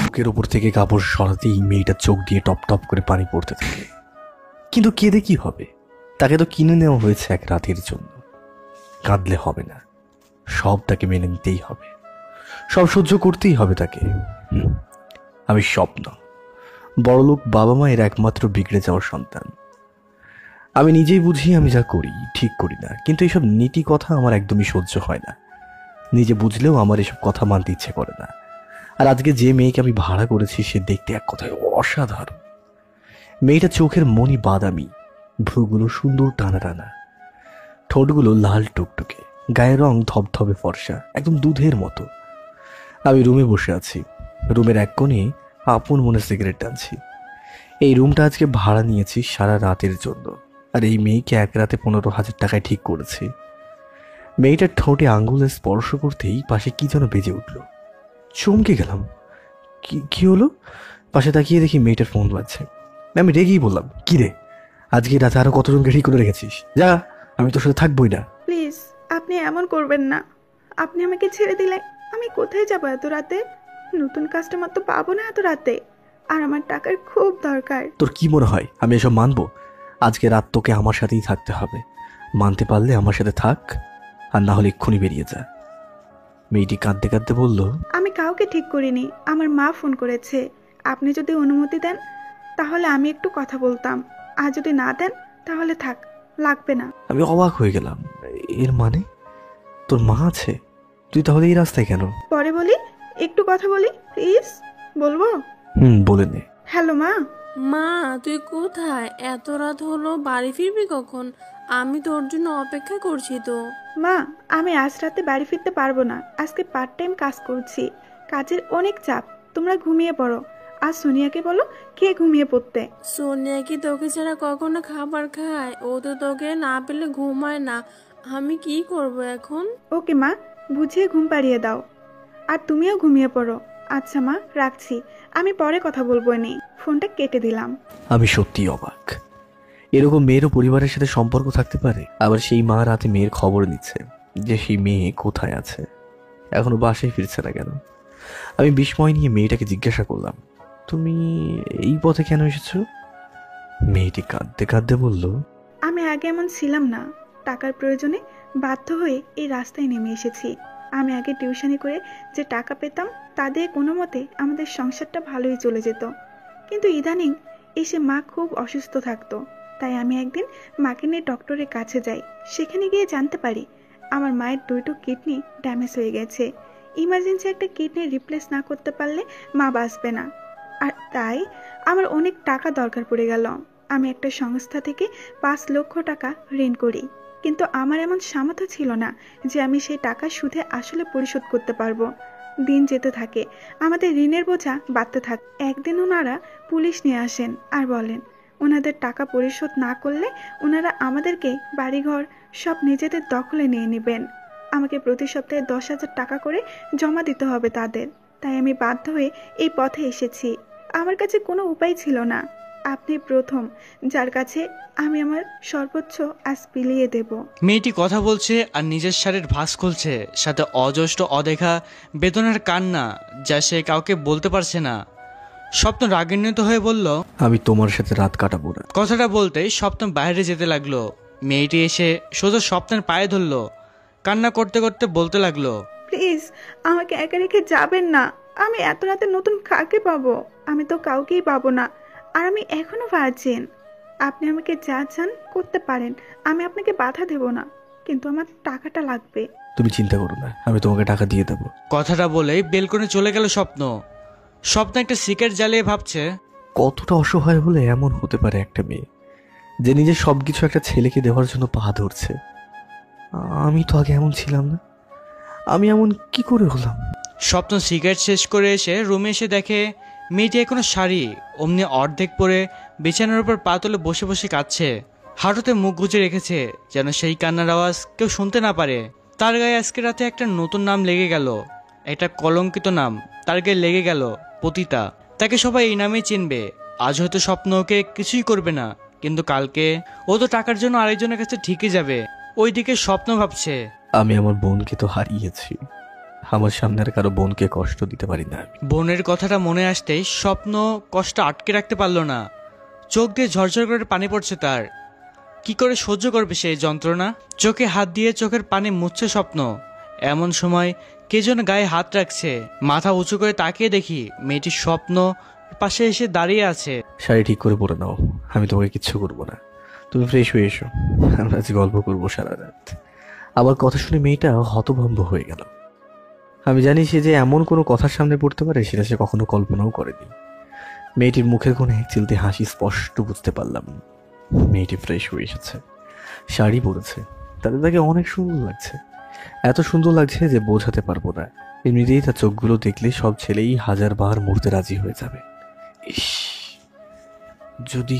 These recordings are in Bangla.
বুকের উপর থেকে কাপড় সরাতেই মেয়েটার চোখ দিয়ে টপ টপ করে পানি পড়তে থাকে। কিন্তু কেঁদে কি হবে? তাকে তো কিনে নেওয়া হয়েছে এক রাতের জন্য। কাঁদলে হবে না, সব তাকে মেনে নিতেই হবে, সব সহ্য করতেই হবে তাকে। আমি স্বপ্ন, বড়লোক বাবা মায়ের একমাত্র বিগড়ে যাওয়ার সন্তান। আমি নিজেই বুঝি আমি যা করি ঠিক করি না, কিন্তু এইসব নীতি কথা আমার একদমই সহ্য হয় না। নিজে বুঝলেও আমার এসব কথা মানতে ইচ্ছে করে না। আর আজকে যে মেয়েকে আমি ভাড়া করেছি সে দেখতে এক কথায় অসাধারণ। মেয়েটা চোখের মনি বাদামি, ভ্রুগুলো সুন্দর টানা টানা, ঠোঁটগুলো লাল টুকটুকে, গায়ের রং ধবধবে ফর্সা, একদম দুধের মতো। আমি রুমে বসে আছি, রুমের এক কোণে আপন মনে সিগারেট টানছি। এই রুমটা আজকে ভাড়া নিয়েছি সারা রাতের জন্য, আর এই মেয়েকে এক রাতে 15,000 টাকায় ঠিক করেছি। মেয়েটার ঠোঁটে আঙ্গুলে স্পর্শ করতেই পাশে কি যেন বেজে উঠল। চমকে গেলাম। কি হলো? পাশে তাকিয়ে দেখি মেয়েটার ফোন বাজছে। আমি রেগেই বললাম, কি রে, আজকে রাতে আরো কতজনকে ঠিক করে রেখেছিস? যা, আমি তোর সাথে থাকবোই না। প্লিজ, আপনি এমন করবেন না। আপনি আমাকে ছেড়ে দিলে আমি কোথায় যাবো এত রাতে? নতুন কাস্টমার তো পাবো না এত রাতে, আর আমার টাকার খুব দরকার। তোর কি মনে হয় আমি এসব মানবো? আজকে রাত তোকে আমার সাথেই থাকতে হবে। মানতে পারলে আমার সাথে থাক, আর না হলে এক্ষুনি বেরিয়ে যা। মেয়েটি কাঁদতে কাঁদতে বলল, আমি কাউকে ঠিক করিনি, আমার মা ফোন করেছে। আপনি যদি অনুমতি দেন তাহলে আমি একটু কথা বলতাম, আর যদি না দেন তাহলে থাক, লাগবে না। আমি অবাক হয়ে গেলাম। এর মানে তোর মা আছে? তুই তাহলে এই রাস্তায় কেন? পরে বলি, একটু কথা বলি প্লিজ। বলবো? বলে নে। হ্যালো মা। মা, তুই কোথায়? এত রাত হলো, বাড়ি ফিরবি কখন? আমি তোর জন্য অপেক্ষা করছি তো। মা, আমি আজ রাতে বাড়ি ফিরতে পারবো না। আজকে পার্ট টাইম কাজ করছি, কাজের অনেক চাপ। তোমরা ঘুমিয়ে পড়ো। আর সোনিয়াকে বলো কে ঘুমিয়ে পড়তে। সোনিয়া কি তোকে ছাড়া কখনো খাবার খায়? ও তো তোকে না পেলে ঘুমায় না। আমি কি করব এখন? ওকে মা, বুঝিয়ে ঘুম পাড়িয়ে দাও। আর তুমিও ঘুমিয়ে পড়ো। আচ্ছা মা, রাখছি, আমি পরে কথা বলবো। নেই, ফোনটা কেটে দিলাম। আমি সত্যিই অবাক। এরকম মেয়েরও পরিবারের সাথে সম্পর্ক থাকতে পারে। আবার সেই মা রাতে মেয়ের খবর নিচ্ছে যে সেই মেয়ে কোথায় আছে, এখনো বাসায় ফিরছে না কেন। আমি বিস্ময় নিয়ে মেয়েটাকে জিজ্ঞাসা করলাম, তুমি এই পথে কেন এসেছো? মেয়েটি কাঁদতে কাঁদতে বলল, আমি আগে এমন ছিলাম না। টাকার প্রয়োজনে বাধ্য হয়ে এই রাস্তায় নেমে এসেছি। আমি আগে টিউশনি করে যে টাকা পেতাম তা দিয়ে কোনো মতে আমাদের সংসারটা ভালোই চলে যেত। কিন্তু ইদানিং এসে মা খুব অসুস্থ থাকতো, তাই আমি একদিন মাকে নিয়ে ডক্টরের কাছে যাই। সেখানে গিয়ে জানতে পারি আমার মায়ের দুটো কিডনি ড্যামেজ হয়ে গেছে। ইমার্জেন্সি একটা কিডনি রিপ্লেস না করতে পারলে মা বাঁচবে না। আর তাই আমার অনেক টাকা দরকার পড়ে গেল। আমি একটা সংস্থা থেকে 5 লক্ষ টাকা ঋণ করি, কিন্তু আমার এমন সামর্থ্য ছিল না যে আমি সেই টাকা সুদে আসলে পরিশোধ করতে পারবো। দিন যেতে থাকে, আমাদের ঋণের বোঝা বাড়তে থাকে। একদিন ওনারা পুলিশ নিয়ে আসেন আর বলেন ওনাদের টাকা পরিশোধ না করলে ওনারা আমাদেরকে বাড়িঘর সব নিজেদের দখলে নিয়ে নেবেন। আমাকে প্রতি সপ্তাহে 10,000 টাকা করে জমা দিতে হবে তাদের। তাই আমি বাধ্য হয়ে এই পথে এসেছি। আমার কাছে কোনো উপায় ছিল না। আপনি প্রথম যার কাছে আমি আমার সর্বোচ্চ আজ বিলিয়ে দেব। মেয়েটি কথা বলছে আর নিজের শাড়ির ভাঁজ খুলছে, সাথে অজস্র অদেখা বেদনার কান্না, যা সে কাউকে বলতে পারছে না। স্বপ্ন রাগান্বিত হয়ে বলল, আমি তোমার সাথে রাত কাটাবো না। কথাটা বলতেই স্বপ্ন বাইরে যেতে লাগলো। মেয়েটি এসে সোজা স্বপ্নের পায়ে ধরলো, কান্না করতে করতে বলতে লাগলো, প্লিজ আমাকে একা রেখে যাবেন না। আমি এত রাতে নতুন কাকে পাবো? আমি তো কাউকেই পাবো না। আর আমি এখনো ভার্জিন। আপনি আমাকে যা চান করতে পারেন, আমি আপনাকে বাধা দেব না, কিন্তু আমার টাকাটা লাগবে। তুমি চিন্তা করো না, আমি তোমাকে টাকা দিয়ে দেবো। কথাটা বলেই বেলকনে চলে গেল স্বপ্ন। স্বপ্ন একটা সিগারেট জ্বালিয়ে ভাবছে, কতটা অসহায় হলে এমন হতে পারে একটা মেয়ে যে নিজের সবকিছু একটা ছেলেকে দেওয়ার জন্য পা ধরছে। আমি তো আগে এমন ছিলাম না, আমি এমন কি করে হলাম? স্বপ্ন সিগারেট শেষ করে এসে রুমে এসে দেখে মেয়েটি এখনো শাড়ি অমনি অর্ধেক পরে বিছানার উপর পা তুলে বসে বসে কাঁদছে। হাঁটুতে মুখ গুজে রেখেছে যেন সেই কান্নার আওয়াজ কেউ শুনতে না পারে। তার গায়ে আজকে রাতে একটা নতুন নাম লেগে গেল, একটা কলঙ্কিত নাম তার গায়ে লেগে গেল, পতিতা। তাকে সবাই এই নামেই চিনবে। আজ হয়তো স্বপ্ন ওকে কিছুই করবে না, কিন্তু কালকে ও তো টাকার জন্য আরেকজনের কাছে ঠিকই যাবে। ওইদিকে স্বপ্ন ভাবছে, আমি আমার বোনকে তো হারিয়েছি, আমার সামনে আর কারো বোনকে কষ্ট দিতে পারি না আমি। বোনের কথাটা মনে আসতেই স্বপ্ন কষ্ট আটকে রাখতে পারল না। চোখ দিয়ে ঝরঝর করে পানি পড়ছে তার। কি করে সহ্য করবে সেই যন্ত্রণা? চোখে হাত দিয়ে চোখের পানি মুছছে স্বপ্ন। এমন সময় কে যেন গায়ে হাত রাখছে। মাথা উঁচু করে তাকিয়ে দেখি মেয়েটির স্বপ্ন পাশে এসে দাঁড়িয়ে আছে। শাড়ি ঠিক করে পরে নাও, আমি তোমাকে কিচ্ছু করবো না। তুমি ফ্রেশ হয়ে এসো, আমরা আজ গল্প করবো সারা রাত। আবার কথা শুনে মেয়েটা হতভম্ব হয়ে গেল। আমি জানি সে যে এমন কোনো কথার সামনে পড়তে পারে সেটা সে কখনো কল্পনাও করেনি। মেয়েটির মুখের কোণে এক চিলতে হাসি স্পষ্ট বুঝতে পারলাম। মেয়েটি ফ্রেশ হয়ে এসেছে, শাড়ি পরেছে, তাতে তাকে অনেক সুন্দর লাগছে। এত সুন্দর লাগছে যে বোঝাতে পারবো না। এমনিতেই তার চোখগুলো দেখলে সব ছেলেই 1000 বার মরতে রাজি হয়ে যাবে। ইস, যদি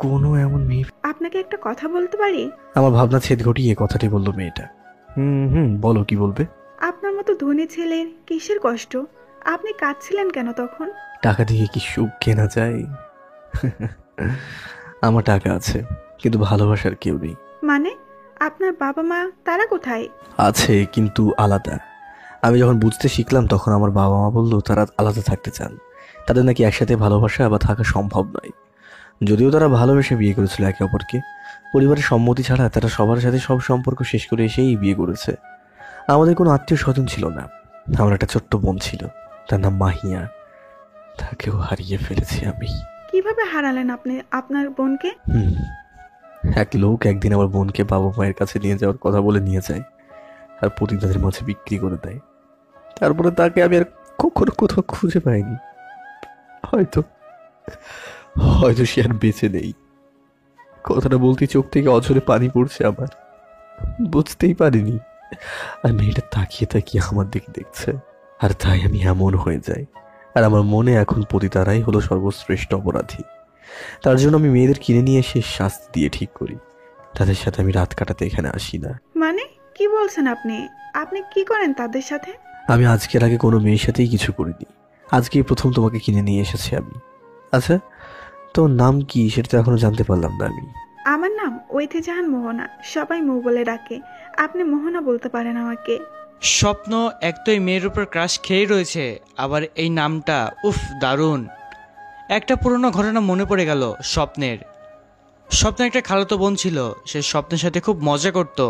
কোনো এমন মেয়ে। আপনাকে একটা কথা বলতে পারি? আমার ভাবনা ছেদ ঘটিয়ে কথাটি বলল মেয়েটা। হুম, বলো, কি বলবে? আপনার মতো ধনী ছেলের কিসের কষ্ট? আপনি কাঁদছিলেন কেন তখন? টাকা দিয়ে কি সুখ কেনা যায়? আমার টাকা আছে, কিন্তু ভালোবাসার কেউ নেই। মানে আপনার বাবা মা তারা কোথায়? আছে, কিন্তু আলাদা। আমি যখন বুঝতে শিখলাম তখন আমার বাবা মা বললো তারা আলাদা থাকতে চান। তাদের নাকি একসাথে ভালোবাসা বা থাকা সম্ভব নয়। যদিও তারা ভালোবেসে বিয়ে করেছিল একে অপরকে, পরিবারের সম্মতি ছাড়া তারা সবার সাথে সব সম্পর্ক শেষ করে এসেই বিয়ে করেছে। আমাদের কোনো আত্মীয় স্বজন ছিল না। আমার একটা ছোট্ট বোন ছিল, তার নাম মাহিয়া। তাকেও হারিয়ে ফেলেছি আমি। কিভাবে হারালেন আপনি আপনার বোনকে? এক লোক একদিন আমার বোনকে বাবা মায়ের কাছে নিয়ে যাওয়ার কথা বলে নিয়ে যায়, আর প্রতিদানের মাঝে বিক্রি করে দেয়। তারপরে তাকে আমি আর কখনো কোথাও খুঁজে পাইনি। হয়তো হয়তো সে আর বেঁচে নেই। কথাটা বলতে চোখ থেকে অঝরে পানি পড়ছে আমার। বুঝতেই পারিনি। আর মেয়েটা তাকিয়ে তাকিয়ে আমার দিকে দেখছে, আর তাই আমি এমন হয়ে যাই। আর আমার মনে এখন পতিতারাই হলো সর্বশ্রেষ্ঠ অপরাধী। তার জন্য আমি মেয়েদের কিনে নিয়ে এসে শাস্তি দিয়ে ঠিক করি। তাদের সাথে আমি রাত কাটাতে এখানে আসি না। মানে কি বলছেন আপনি? আপনি কি করেন তাদের সাথে? আমি আজকের আগে কোনো মেয়ের সাথেই কিছু করিনি। আজকেই প্রথম তোমাকে কিনে নিয়ে এসেছি আমি। আচ্ছা, তোর নাম কি সেটা তো এখনো জানতে পারলাম না আমি। আমার নাম ঐতিহ্যহান মোহনা, সবাই মৌ বলে ডাকে। আপনি মোহনা বলতে পারেন আমাকে। স্বপ্ন এক তো এই মেয়ের উপর ক্রাশ খেয়ে রয়েছে, আবার এই নামটা উফ দারুণ। একটা পুরনো ঘটনা মনে পড়ে গেল স্বপ্নের। স্বপ্নের একটা খালাতো বোন ছিল, সে স্বপ্নের সাথে খুব মজা করত।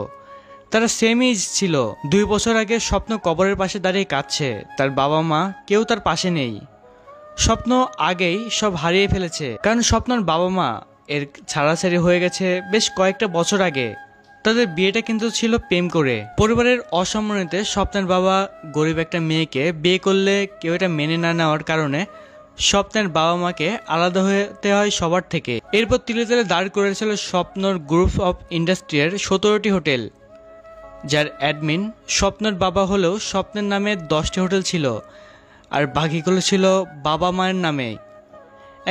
তারা সেম এজ ছিল। 2 বছর আগে স্বপ্ন কবরের পাশে দাঁড়িয়ে কাঁদছে, তার বাবা মা কেউ তার পাশে নেই। স্বপ্ন আগেই সব হারিয়ে ফেলেছে, কারণ স্বপ্নের বাবা মা এর ছাড়াছাড়ি হয়ে গেছে বেশ কয়েকটা বছর আগে। তাদের বিয়েটা কিন্তু ছিল প্রেম করে। পরিবারের অসম্মানিতে স্বপ্নের বাবা গরিব একটা মেয়েকে বিয়ে করলে কেউ এটা মেনে না নেওয়ার কারণে স্বপ্নের বাবা মাকে আলাদা হতে হয় সবার থেকে। এরপর তিলে তিলে দাঁড় করেছিল স্বপ্নর গ্রুপ অফ ইন্ডাস্ট্রিয়ার 17টি হোটেল, যার অ্যাডমিন স্বপ্নের বাবা হলেও স্বপ্নের নামে 10টি হোটেল ছিল, আর বাকিগুলো ছিল বাবা মায়ের নামে।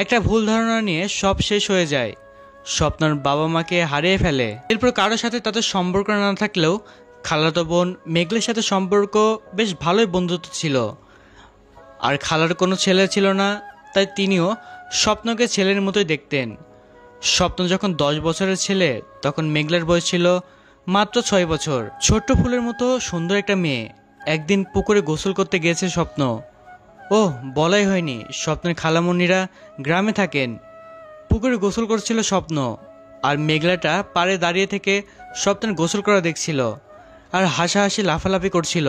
একটা ভুল ধারণা নিয়ে সব শেষ হয়ে যায়। স্বপ্নের বাবা মাকে হারিয়ে ফেলে। এরপর কারোর সাথে তাদের সম্পর্ক না থাকলেও খালাতো বোন মেঘলের সাথে সম্পর্ক বেশ ভালোই বন্ধুত্ব ছিল। আর খালার কোনো ছেলে ছিল না, তাই তিনিও স্বপ্নকে ছেলের মতোই দেখতেন। স্বপ্ন যখন 10 বছরের ছেলে, তখন মেঘলার বয়স ছিল মাত্র 6 বছর। ছোট্ট ফুলের মতো সুন্দর একটা মেয়ে। একদিন পুকুরে গোসল করতে গিয়েছে স্বপ্ন। ওহ, বলাই হয়নি, স্বপ্নের খালামণিরা গ্রামে থাকেন। পুকুরে গোসল করছিল স্বপ্ন, আর মেঘলাটা পাড়ে দাঁড়িয়ে থেকে স্বপ্নের গোসল করা দেখছিল আর হাসাহাসি লাফালাফি করছিল।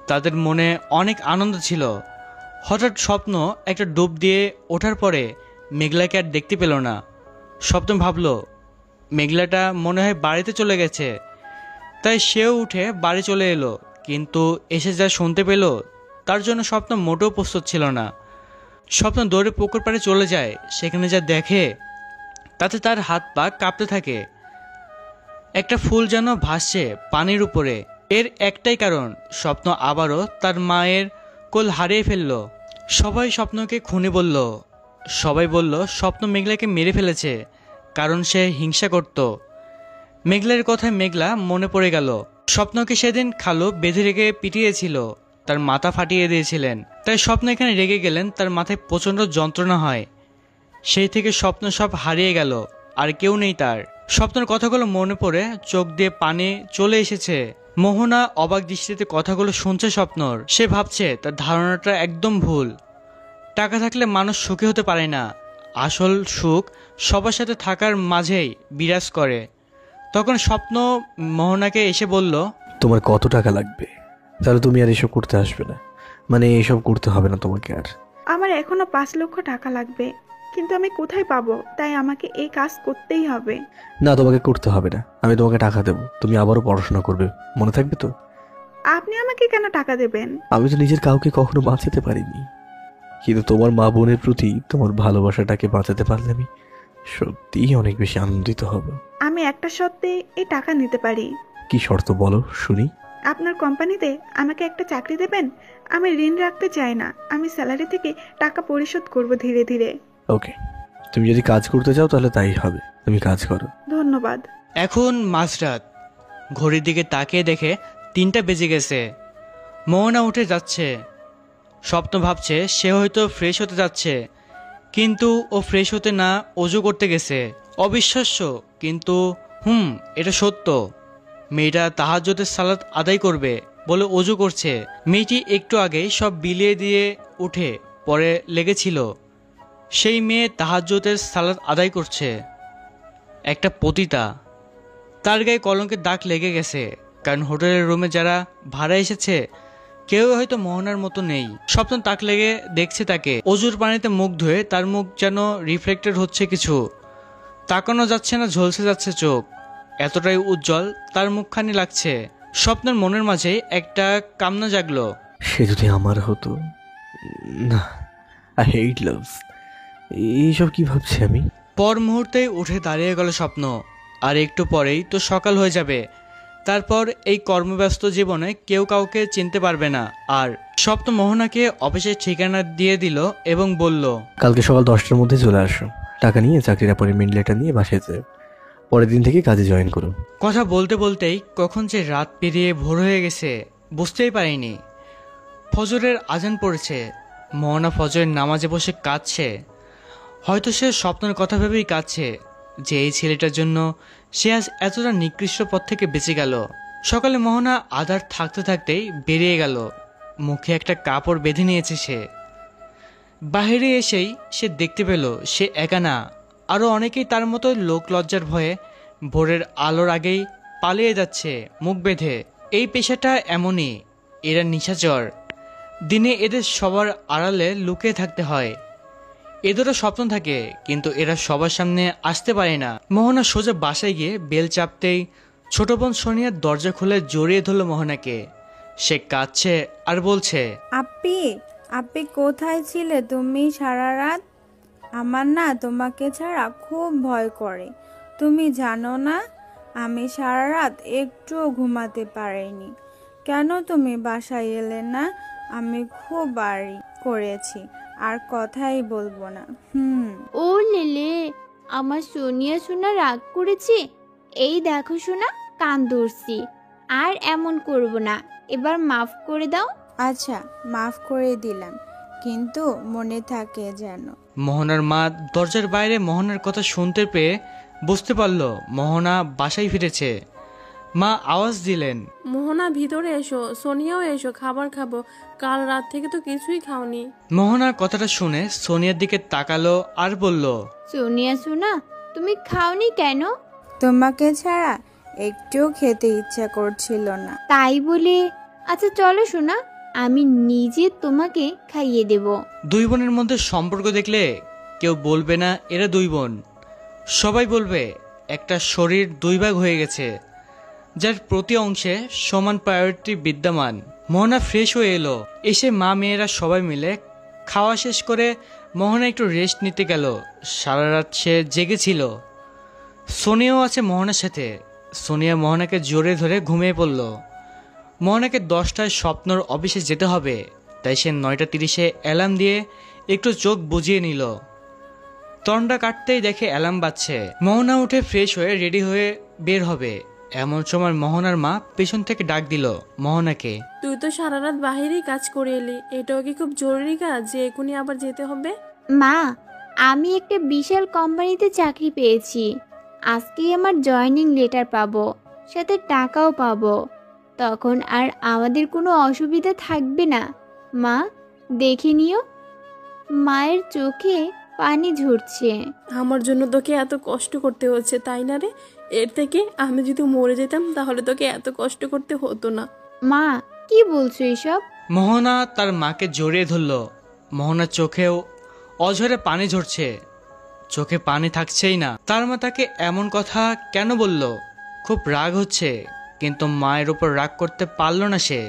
তাদের মনে অনেক আনন্দ ছিল। হঠাৎ স্বপ্ন একটা ডুব দিয়ে ওঠার পরে মেঘলাকে আর দেখতে পেল না। স্বপ্ন ভাবল মেঘলাটা মনে হয় বাড়িতে চলে গেছে, তাই সেও উঠে বাড়ি চলে এলো। কিন্তু এসে যা শুনতে পেল তার জন্য স্বপ্ন মোটেও প্রস্তুত ছিল না। স্বপ্ন দৌড়ে পুকুর পাড়ে চলে যায়। সেখানে যা দেখে তাতে তার হাত পা কাঁপতে থাকে। একটা ফুল যেন ভাসছে পানির উপরে। এর একটাই কারণ, স্বপ্ন আবারও তার মায়ের কোল হারিয়ে ফেলল। সবাই স্বপ্নকে খুনি বলল। সবাই বলল স্বপ্ন মেঘলাকে মেরে ফেলেছে, কারণ সে হিংসা করত। মেঘলার কথায় মেঘলা মনে পড়ে গেল। স্বপ্নকে সেদিন খালু বেঁধে রেখে পিটিয়েছিল, তার মাথা ফাটিয়ে দিয়েছিলেন। তাই স্বপ্ন এখানে রেগে গেলেন, তার মাথায় প্রচণ্ড যন্ত্রণা হয়। সেই থেকে স্বপ্ন সব হারিয়ে গেল, আর কেউ নেই তার। স্বপ্নের কথাগুলো মনে পড়ে চোখ দিয়ে পানি চলে এসেছে। মোহনা অবাক দৃষ্টিতে কথাগুলো শুনছে স্বপ্নর। সে ভাবছে তার ধারণাটা একদম ভুল। টাকা থাকলে মানুষ সুখী হতে পারে না। আসল সুখ সবার সাথে থাকার মাঝেই বিরাজ করে। তখন স্বপ্ন মোহনাকে এসে বলল, তোমার কত টাকা লাগবে? তাহলে তুমি আর এসব করতে আসবে না, মানে এসব করতে হবে না তোমাকে আর। আমার এখনো 5 লক্ষ টাকা লাগবে, কিন্তু আমি কোথায় পাবো? তাই আমাকে এই কাজ করতেই হবে। না, তোমাকে করতে হবে না, আমি তোমাকে টাকা দেবো, তুমি আবারও পড়াশোনা করবে, মনে থাকবে তো? আপনি আমাকে কেন টাকা দেবেন? আমি তো নিজের কাউকে কখনো বাঁচাতে পারিনি, কিন্তু তোমার মা বোনের প্রতি তোমার ভালোবাসাটাকে বাঁচাতে পারলে আমি সত্যিই অনেক বেশি আনন্দিত হব। আমি একটা শর্তে এই টাকা নিতে পারি। কি শর্ত বলো শুনি? আপনার কোম্পানিতে আমাকে একটা চাকরি দেবেন। আমি ঋণ রাখতে চাই না, আমি স্যালারি থেকে টাকা পরিশোধ করব ধীরে ধীরে। ওকে, তুমি যদি কাজ করতে চাও তাহলে তাই হবে, তুমি কাজ করো। ধন্যবাদ। এখন মাঝরাত। ঘড়ির দিকে তাকিয়ে দেখে 3টা বেজে গেছে। মোহনা উঠে যাচ্ছে। স্বপ্ন ভাবছে সে হয়তো ফ্রেশ হতে যাচ্ছে, কিন্তু ও ফ্রেশ হতে না অজু করতে গেছে। অবিশ্বাস্য, কিন্তু এটা সত্য। মেয়েটা তাহাজ্জুদের সালাত আদায় করবে বলে অজু করছে। মেয়েটি একটু আগেই সব বিলিয়ে দিয়ে উঠে পরে লেগেছিল। সেই মেয়ে তাহাজ্জুদের সালাত আদায় করছে। একটা পতিতা। তার গায়ে কলঙ্কের দাগ লেগে গেছে, কারণ হোটেলের রুমে যারা ভাড়া এসেছে কেউ হয়তো মোহনার মতো নেই। স্বপ্ন তাক লেগে দেখছে তাকে। অজুর পানিতে মুখ ধুয়ে তার মুখ যেন রিফ্লেক্টেড হচ্ছে কিছু। তাকানো যাচ্ছে না, ঝলসে যাচ্ছে চোখ। এতটাই উজ্জ্বল তার মুখখানি লাগছে। স্বপ্নের মনের মাঝে একটা কামনা জাগলো। সে যদি আমার হতো। না, আই হেট লাভ। এইসব কি ভাবছি আমি? পর মুহূর্তেই উঠে দাঁড়িয়ে গেল স্বপ্ন। আর একটু পরেই তো সকাল হয়ে যাবে। তারপর এই কর্মব্যস্ত জীবনে কেউ কাউকে চিনতে পারবে না। আর স্বপ্ন মোহনাকে অফিসের ঠিকানা দিয়ে দিল এবং বলল, কালকে সকাল 10টার মধ্যে চলে আসো, টাকা নিয়ে চাকরির অ্যাপয়েন্টমেন্ট লেটার নিয়ে বাসায় যাও, পরের দিন থেকে কাজে জয়েন করো। কথা বলতে বলতেই কখন যে রাত পেরিয়ে ভোর হয়ে গেছে বুঝতেই পারিনি। ফজরের আজান পড়েছে। মোহনা ফজরের নামাজে বসে কাঁদছে। হয়তো সে স্বপ্নের কথা ভেবেই কাঁদছে যে এই ছেলেটার জন্য সে আজ এতটা নিকৃষ্ট পথ থেকে বেঁচে গেল। সকালে মোহনা আধার থাকতে থাকতেই বেরিয়ে গেল। মুখে একটা কাপড় বেঁধে নিয়েছে সে। বাইরে এসেই সে দেখতে পেল সে একা না, আরও অনেকেই তার মতো লোক লজ্জার ভয়ে ভোরের আলোর আগেই পালিয়ে যাচ্ছে মুখ বেঁধে। এই পেশাটা এমনই, এরা নিশাচর। দিনে এদের সবার আড়ালে লুকিয়ে থাকতে হয়। এদেরও স্বপ্ন থাকে, কিন্তু এরা সবার সামনে আসতে পারে না। মোহনা সোজা বাসায় গিয়ে বেল চাপতেই ছোট বোন সোনিয়ার দরজা খুলে জড়িয়ে ধরল মোহনাকে। সে কাঁদছে আর বলছে, আপ্পি, আপ্পি কোথায় ছিলে তুমি সারা রাত? আমার না তোমাকে ছাড়া খুব ভয় করে, তুমি জানো না? আমি সারা রাত একটুও ঘুমাতে পারিনি। কেন তুমি বাসায় এলে না? আমি খুব বাড়ি করেছি, আর কথাই বলবো না। ও লেলে, আমার সোনিয়া সোনা রাগ করেছে। এই দেখো সোনা, কান ধরছি। আর এমন করব না, এবার মাফ করে দাও। আচ্ছা, মাফ করে দিলাম, কিন্তু মনে থাকে যেন। মোহনার মা দরজার বাইরে মোহনার কথা শুনতে পেয়ে বুঝতে পারল মোহনা বাসায় ফিরেছে। মা আওয়াজ দিলেন, মোহনা ভিতরে এসো, সোনিয়াও এসো, খাবার খাবো। কাল রাত থেকে তো কিছুই খাওনি। মোহনা কথাটা শুনে সোনিয়ার দিকে তাকালো আর বলল, সোনিয়া সোনা, তুমি খাওনি কেন? তোমাকে ছাড়া একটুও খেতে ইচ্ছা করছিল না। তাই বলে? আচ্ছা চলো সোনা, আমি নিজে তোমাকে খাইয়ে দেব। দুই বোনের মধ্যে সম্পর্ক দেখলে কেউ বলবে না এরা দুই বোন। সবাই বলবে একটা শরীর দুই ভাগ হয়ে গেছে, যার প্রতি অংশে সমান প্রায়োরিটি বিদ্যমান। মোহনা ফ্রেশ হয়ে এলো। এসে মা মেয়েরা সবাই মিলে খাওয়া শেষ করে মোহনা একটু রেস্ট নিতে গেল। সারা রাত সে জেগেছিল। সোনিয়াও আছে মোহনার সাথে। সোনিয়া মোহনাকে জোরে ধরে ঘুমিয়ে পড়ল। মোহনাকে 10টায় স্বপ্নর অফিসে যেতে হবে, তাই সে 9:30-এ অ্যালার্ম দিয়ে একটু চোখ বুজিয়ে নিল। তন্ডা কাটতেই দেখে অ্যালার্ম বাজছে। মোহনা উঠে ফ্রেশ হয়ে রেডি হয়ে বের হবে। এমন সময় মোহনার মা পেছন থেকে ডাক দিল মোহনাকে। তুই তো সারা রাত বাহিরেই কাজ করে এলি, এটাও কি খুব জরুরি কাজ যে এখনই আবার যেতে হবে? মা, আমি একটা বিশাল কোম্পানিতে চাকরি পেয়েছি। আজকেই আমার জয়েনিং লেটার পাবো, সাথে টাকাও পাবো। তখন আর আমাদের কোনো অসুবিধা থাকবে না। মা, দেখে নিও, মায়ের চোখে পানি ঝরছে। আমার জন্য তোকে এত কষ্ট করতে হচ্ছে, তাই না রে? এর থেকে আমি যদি মরে যেতাম তাহলে তোকে এত কষ্ট করতে হতো না। মা, কি বলছো এসব? মোহনা তার মাকে জড়িয়ে ধরল। মোহনার চোখেও অঝরে পানি ঝরছে, চোখে পানি থাকছেই না। তার মা তাকে এমন কথা কেন বলল? খুব রাগ হচ্ছে, কিন্তু মায়ের উপর রাগ করতে পারল না সে।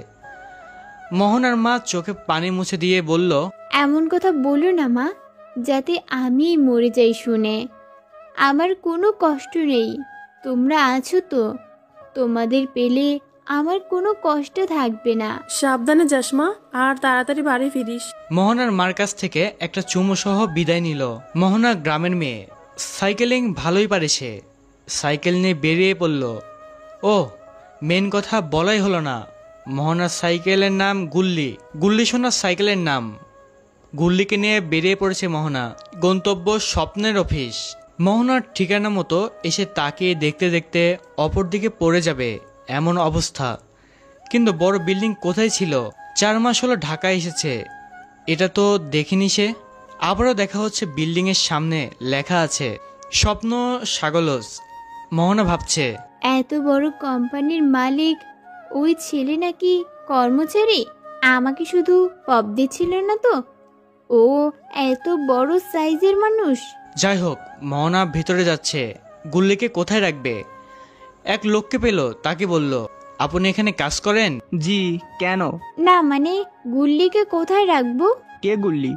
মোহনার মা চোখে পানি মুছে দিয়ে বলল, এমন কথা বলো না মা, যাতে আমি মরে যাই শুনে। আমার কোনো কষ্ট নেই, তোমরা আছো তো, তোমাদের পেলে আমার কোনো কষ্ট থাকবে না। সাবধানে যাস মা, আর তাড়াতাড়ি বাড়ি ফিরিস। মোহনার মার কাছ থেকে একটা চুমু সহ বিদায় নিল। মোহনা গ্রামের মেয়ে, সাইকেলিং ভালোই পারে সে। সাইকেল নিয়ে বেরিয়ে পড়ল। ও, মেন কথা বলাই হলো না, মোহনার সাইকেলের নাম গুল্লি। গুল্লি সোনার সাইকেলের নাম। গুল্লিকে নিয়ে বেরিয়ে পড়েছে মোহনা। গন্তব্য স্বপ্নের অফিস। মোহনার ঠিকানা মতো এসে তাকিয়ে দেখতে দেখতে অপর দিকে পড়ে যাবে এমন অবস্থা। কিন্তু বড় বিল্ডিং কোথায় ছিল? 4 মাস হলো ঢাকায় এসেছে, এটা তো দেখিনি সে। আবারও দেখা হচ্ছে বিল্ডিংয়ের সামনে লেখা আছে স্বপ্ন সাগলজ। মোহনা ভাবছে, এত বড় কোম্পানির মালিক ওই ছেলে নাকি কর্মচারী? আমাকে শুধু পপ দিচ্ছিল না তো, ও এত বড় সাইজের মানুষ। যাই হোক, মোহনা ভিতরে যাচ্ছে। গুল্লিকে কোথায় রাখবে? এক লোককে পেল, তাকে বলল, আপনি এখানে কাজ করেন? জি, কেন? না মানে, গুল্লিকে কোথায় রাখবো? কে গুল্লি?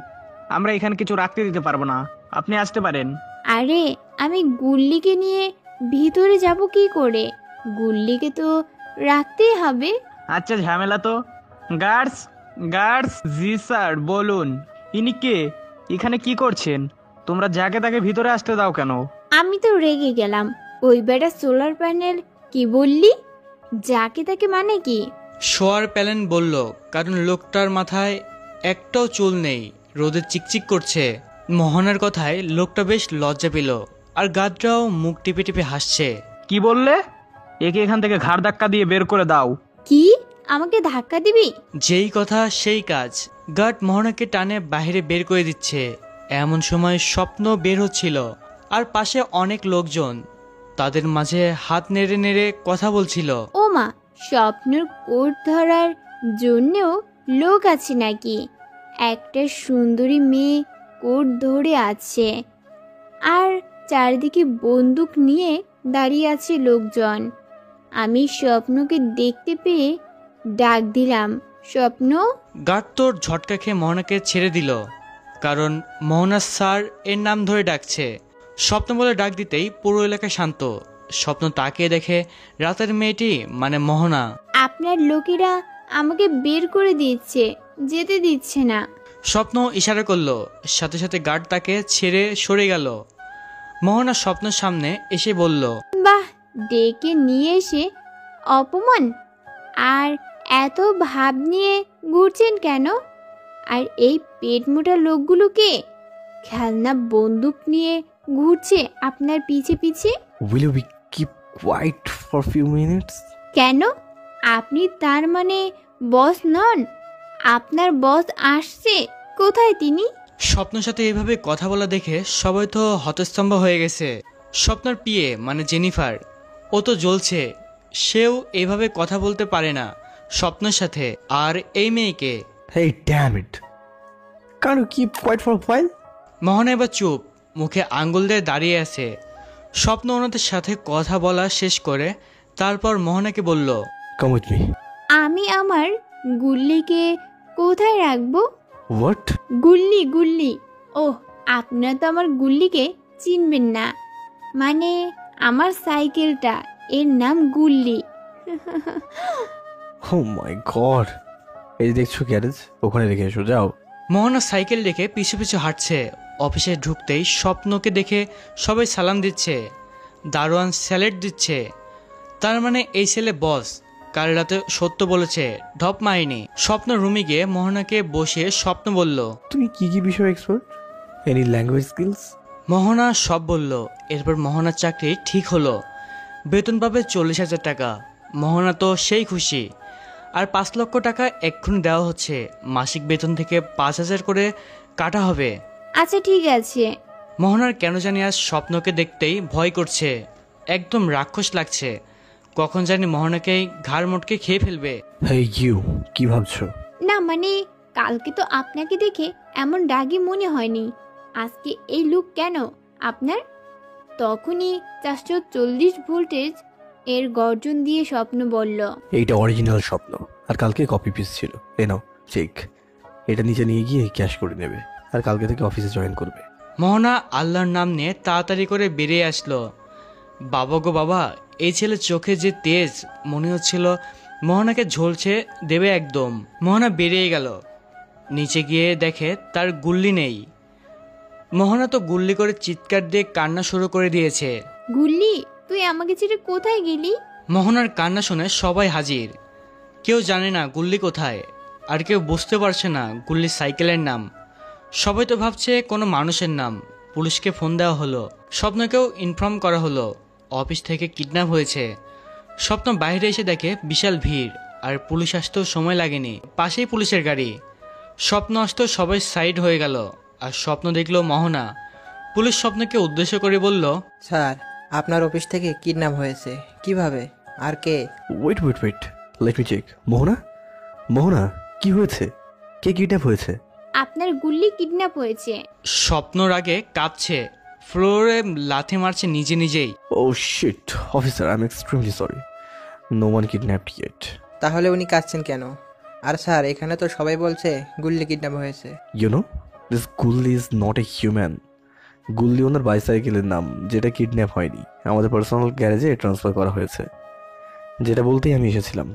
আমরা এখানে কিছু রাখতে দিতে পারবো না, আপনি আসতে পারেন। আরে, আমি গুল্লিকে নিয়ে ভিতরে যাব কি করে? গুল্লিকে তো রাখতেই হবে। আচ্ছা, ঝামেলা তো। Guards, guards. জি স্যার, বলুন। ইনি কে? এখানে কি করছেন? তোমরা যাকে তাকে ভিতরে আসতে দাও কেন? আমি তো রেগে গেলাম। ওই বেটা সোলার প্যানেল কি বললি? যাকে তাকে মানে কি? শোয়ার প্যালেন বলল, কারণ লোকটার মাথায় একটাও চুল নেই, রোদে চিকচিক করছে। মোহনার কথায় লোকটা বেশ লজ্জা পেল, আর গাদরাও মুখ টিপে টিপে হাসছে। কি বললে? একে এখান থেকে ঘাড় ধাক্কা দিয়ে বের করে দাও। কি? আমাকে ধাক্কা দিবি? যেই কথা সেই কাজ। গার্ড মোহনাকে টানে বাইরে বের করে দিচ্ছে। এমন সময় স্বপ্ন বের হচ্ছিল, আর পাশে অনেক লোকজন তাদের মাঝে হাত নেড়ে নেড়ে কথা বলছিল। ও মা, স্বপ্নের কোট ধরার জন্যও লোক আছে নাকি? একটা সুন্দরী মেয়ে কোট ধরে আছে, আর চারিদিকে বন্দুক নিয়ে দাঁড়িয়ে আছে লোকজন। আমি স্বপ্নকে দেখতে পেয়ে ডাক দিলাম, স্বপ্ন। গার্ড তোর ঝটকা খেয়ে মোহনাকে ছেড়ে দিল, কারণ মোহনা স্যার এর নাম ধরে ডাকছে। স্বপ্ন বলে ডাক দিতেই পুরো এলাকা শান্ত। স্বপ্ন তাকিয়ে দেখে রাতের মেয়েটি মানে মোহনা। আপনার লোকেরা আমাকে বের করে দিচ্ছে, যেতে দিচ্ছে না। স্বপ্ন ইশারা করলো, সাথে সাথে গার্ড তাকে ছেড়ে সরে গেল। মোহনা স্বপ্নের সামনে এসে বলল, বাহ, ডেকে নিয়ে এসে অপমান! আর এত ভাব নিয়ে ঘুরছেন কেন? আর এই পেট মোটা লোকগুলোকে খেলনা বন্দুক নিয়ে ঘুরছে আপনার পিছে পিছে। Will you be keep quiet for few minutes? কেন? আপনি তার মানে বস নন? আপনার বস আসছে, কোথায় তিনি? স্বপ্নের সাথে এইভাবে কথা বলা দেখে সবাই তো হতস্তম্ভ হয়ে গেছে। স্বপ্নের পিয়ে মানে জেনিফার, ও তো জ্বলছে। সেও এইভাবে কথা বলতে পারে না স্বপ্নের সাথে। আর এই মেয়েকে, hey damn it, can you keep quiet for while? Mohana এবার চুপ, মুখে আঙ্গুল দিয়ে দাঁড়িয়ে আছে। স্বপ্ন ওনাদের সাথে কথা বলা শেষ করে তারপর মোহনাকে বলল, কাম উইথ মি। আমি আমার গুল্লিকে কোথায় রাখবো? হোয়াট? গুল্লি, গুল্লি। ওহ, আপনারা তো আমার গুল্লিকে চিনবেন না। মানে আমার সাইকেলটা, এর নাম গুল্লি। ও মাই গড! এই যে দেখছো গ্যারেজ, ওখানে রেখে এসো, যাও। মোহনা সাইকেল রেখে পিছু পিছু হাঁটছে। অফিসে ঢুকতেই স্বপ্নকে দেখে সবাই সালাম দিচ্ছে, দারোয়ান স্যালেড দিচ্ছে। তার মানে এই ছেলে বস। কাল রাতে সত্য বলেছে, ঢপ মারিনি। স্বপ্ন রুমে গিয়ে মোহনাকে বসে স্বপ্ন বলল, তুমি কি কি বিষয় expert? Any language skills? Mohana সব বলল। এরপর মোহনার চাকরি ঠিক হলো, বেতন পাবে 40,000 টাকা। মোহনা তো সেই খুশি। আর 5 লক্ষ টাকা এক্ষুনি দেওয়া হচ্ছে, মাসিক বেতন থেকে 5,000 করে কাটা হবে। আচ্ছা ঠিক আছে। মোহনার কেন জানি আজ স্বপ্নকে দেখতেই ভয় করছে, একদম রাক্ষস লাগছে। কখন জানি মোহনাকেই ঘাড় মোটকে খেয়ে ফেলবে। হেই ইউ, কি ভাবছো? না মানে কালকে তো আপনাকে দেখে এমন রাগী মনে হয়নি, আজকে এই লুক কেন আপনার? তখনই 440 ভোল্টেজ এর গর্জন দিয়ে স্বপ্ন বলল, এইটা অরিজিনাল স্বপ্ন, আর কালকে কপি পিস ছিল। এ নাও চেক, এটা নিচে নিয়ে গিয়ে ক্যাশ করে নেবে, আর কালকে থেকে অফিসে জয়েন করবে। মোহনা আল্লাহর নাম নিয়ে তাড়াতাড়ি করে বেরিয়ে আসলো। বাবা গো বাবা, এই ছেলে চোখে যে তেজ, মনে হচ্ছিল মোহনাকে ঝলছে দেবে একদম। মোহনা বেরিয়ে গেল, নিচে গিয়ে দেখে তার গুল্লি নেই। মোহনা তো গুল্লি করে চিৎকার দিয়ে কান্না শুরু করে দিয়েছে। গুল্লি তুই আমাকে ছেড়ে কোথায় গেলি? মোহনার কান্না শুনে সবাই হাজির। কেউ জানে না গুল্লি কোথায়, আর কেউ বুঝতে পারছে না গুল্লি সাইকেলের নাম। সবাই তো ভাবছে কোনো মানুষের নাম। পুলিশকে ফোন দেওয়া হলো, স্বপ্নকেও ইনফর্ম করা হলো অফিস থেকে কিডন্যাপ হয়েছে। স্বপ্ন বাইরে এসে দেখে বিশাল ভিড়, আর পুলিশ আসতেও সময় লাগেনি, পাশেই পুলিশের গাড়ি। স্বপ্ন আসতেও সবাই সাইড হয়ে গেল, আর স্বপ্ন দেখলো মোহনা। পুলিশ স্বপ্নকে উদ্দেশ্য করে বলল, স্যার, আপনার অফিস থেকে কিডন্যাপ হয়েছে। কিভাবে আর কে? Wait wait wait, let me check. Mohana, Mohana কি হয়েছে? কে কিডন্যাপ হয়েছে? আপনার গুল্লি কিডন্যাপ হয়েছে। স্বপ্নর আগে কাঁপছে, ফ্লোরে লাথি মারছে নিজে নিজেই। Oh shit officer, I am extremely sorry, no one kidnapped yet. তাহলে উনি কাঁদছেন কেন? আর স্যার, এখানে তো সবাই বলছে গুল্লি কিডন্যাপ হয়েছে। You know this Gulli is not a human. Gulli ওনার বাইসাইকেলের নাম, যেটা কিডন্যাপ হয়নি, আমাদের পার্সোনাল গ্যারেজে ট্রান্সফার করা হয়েছে। যেটা বলতেই আমি এসেছিলাম,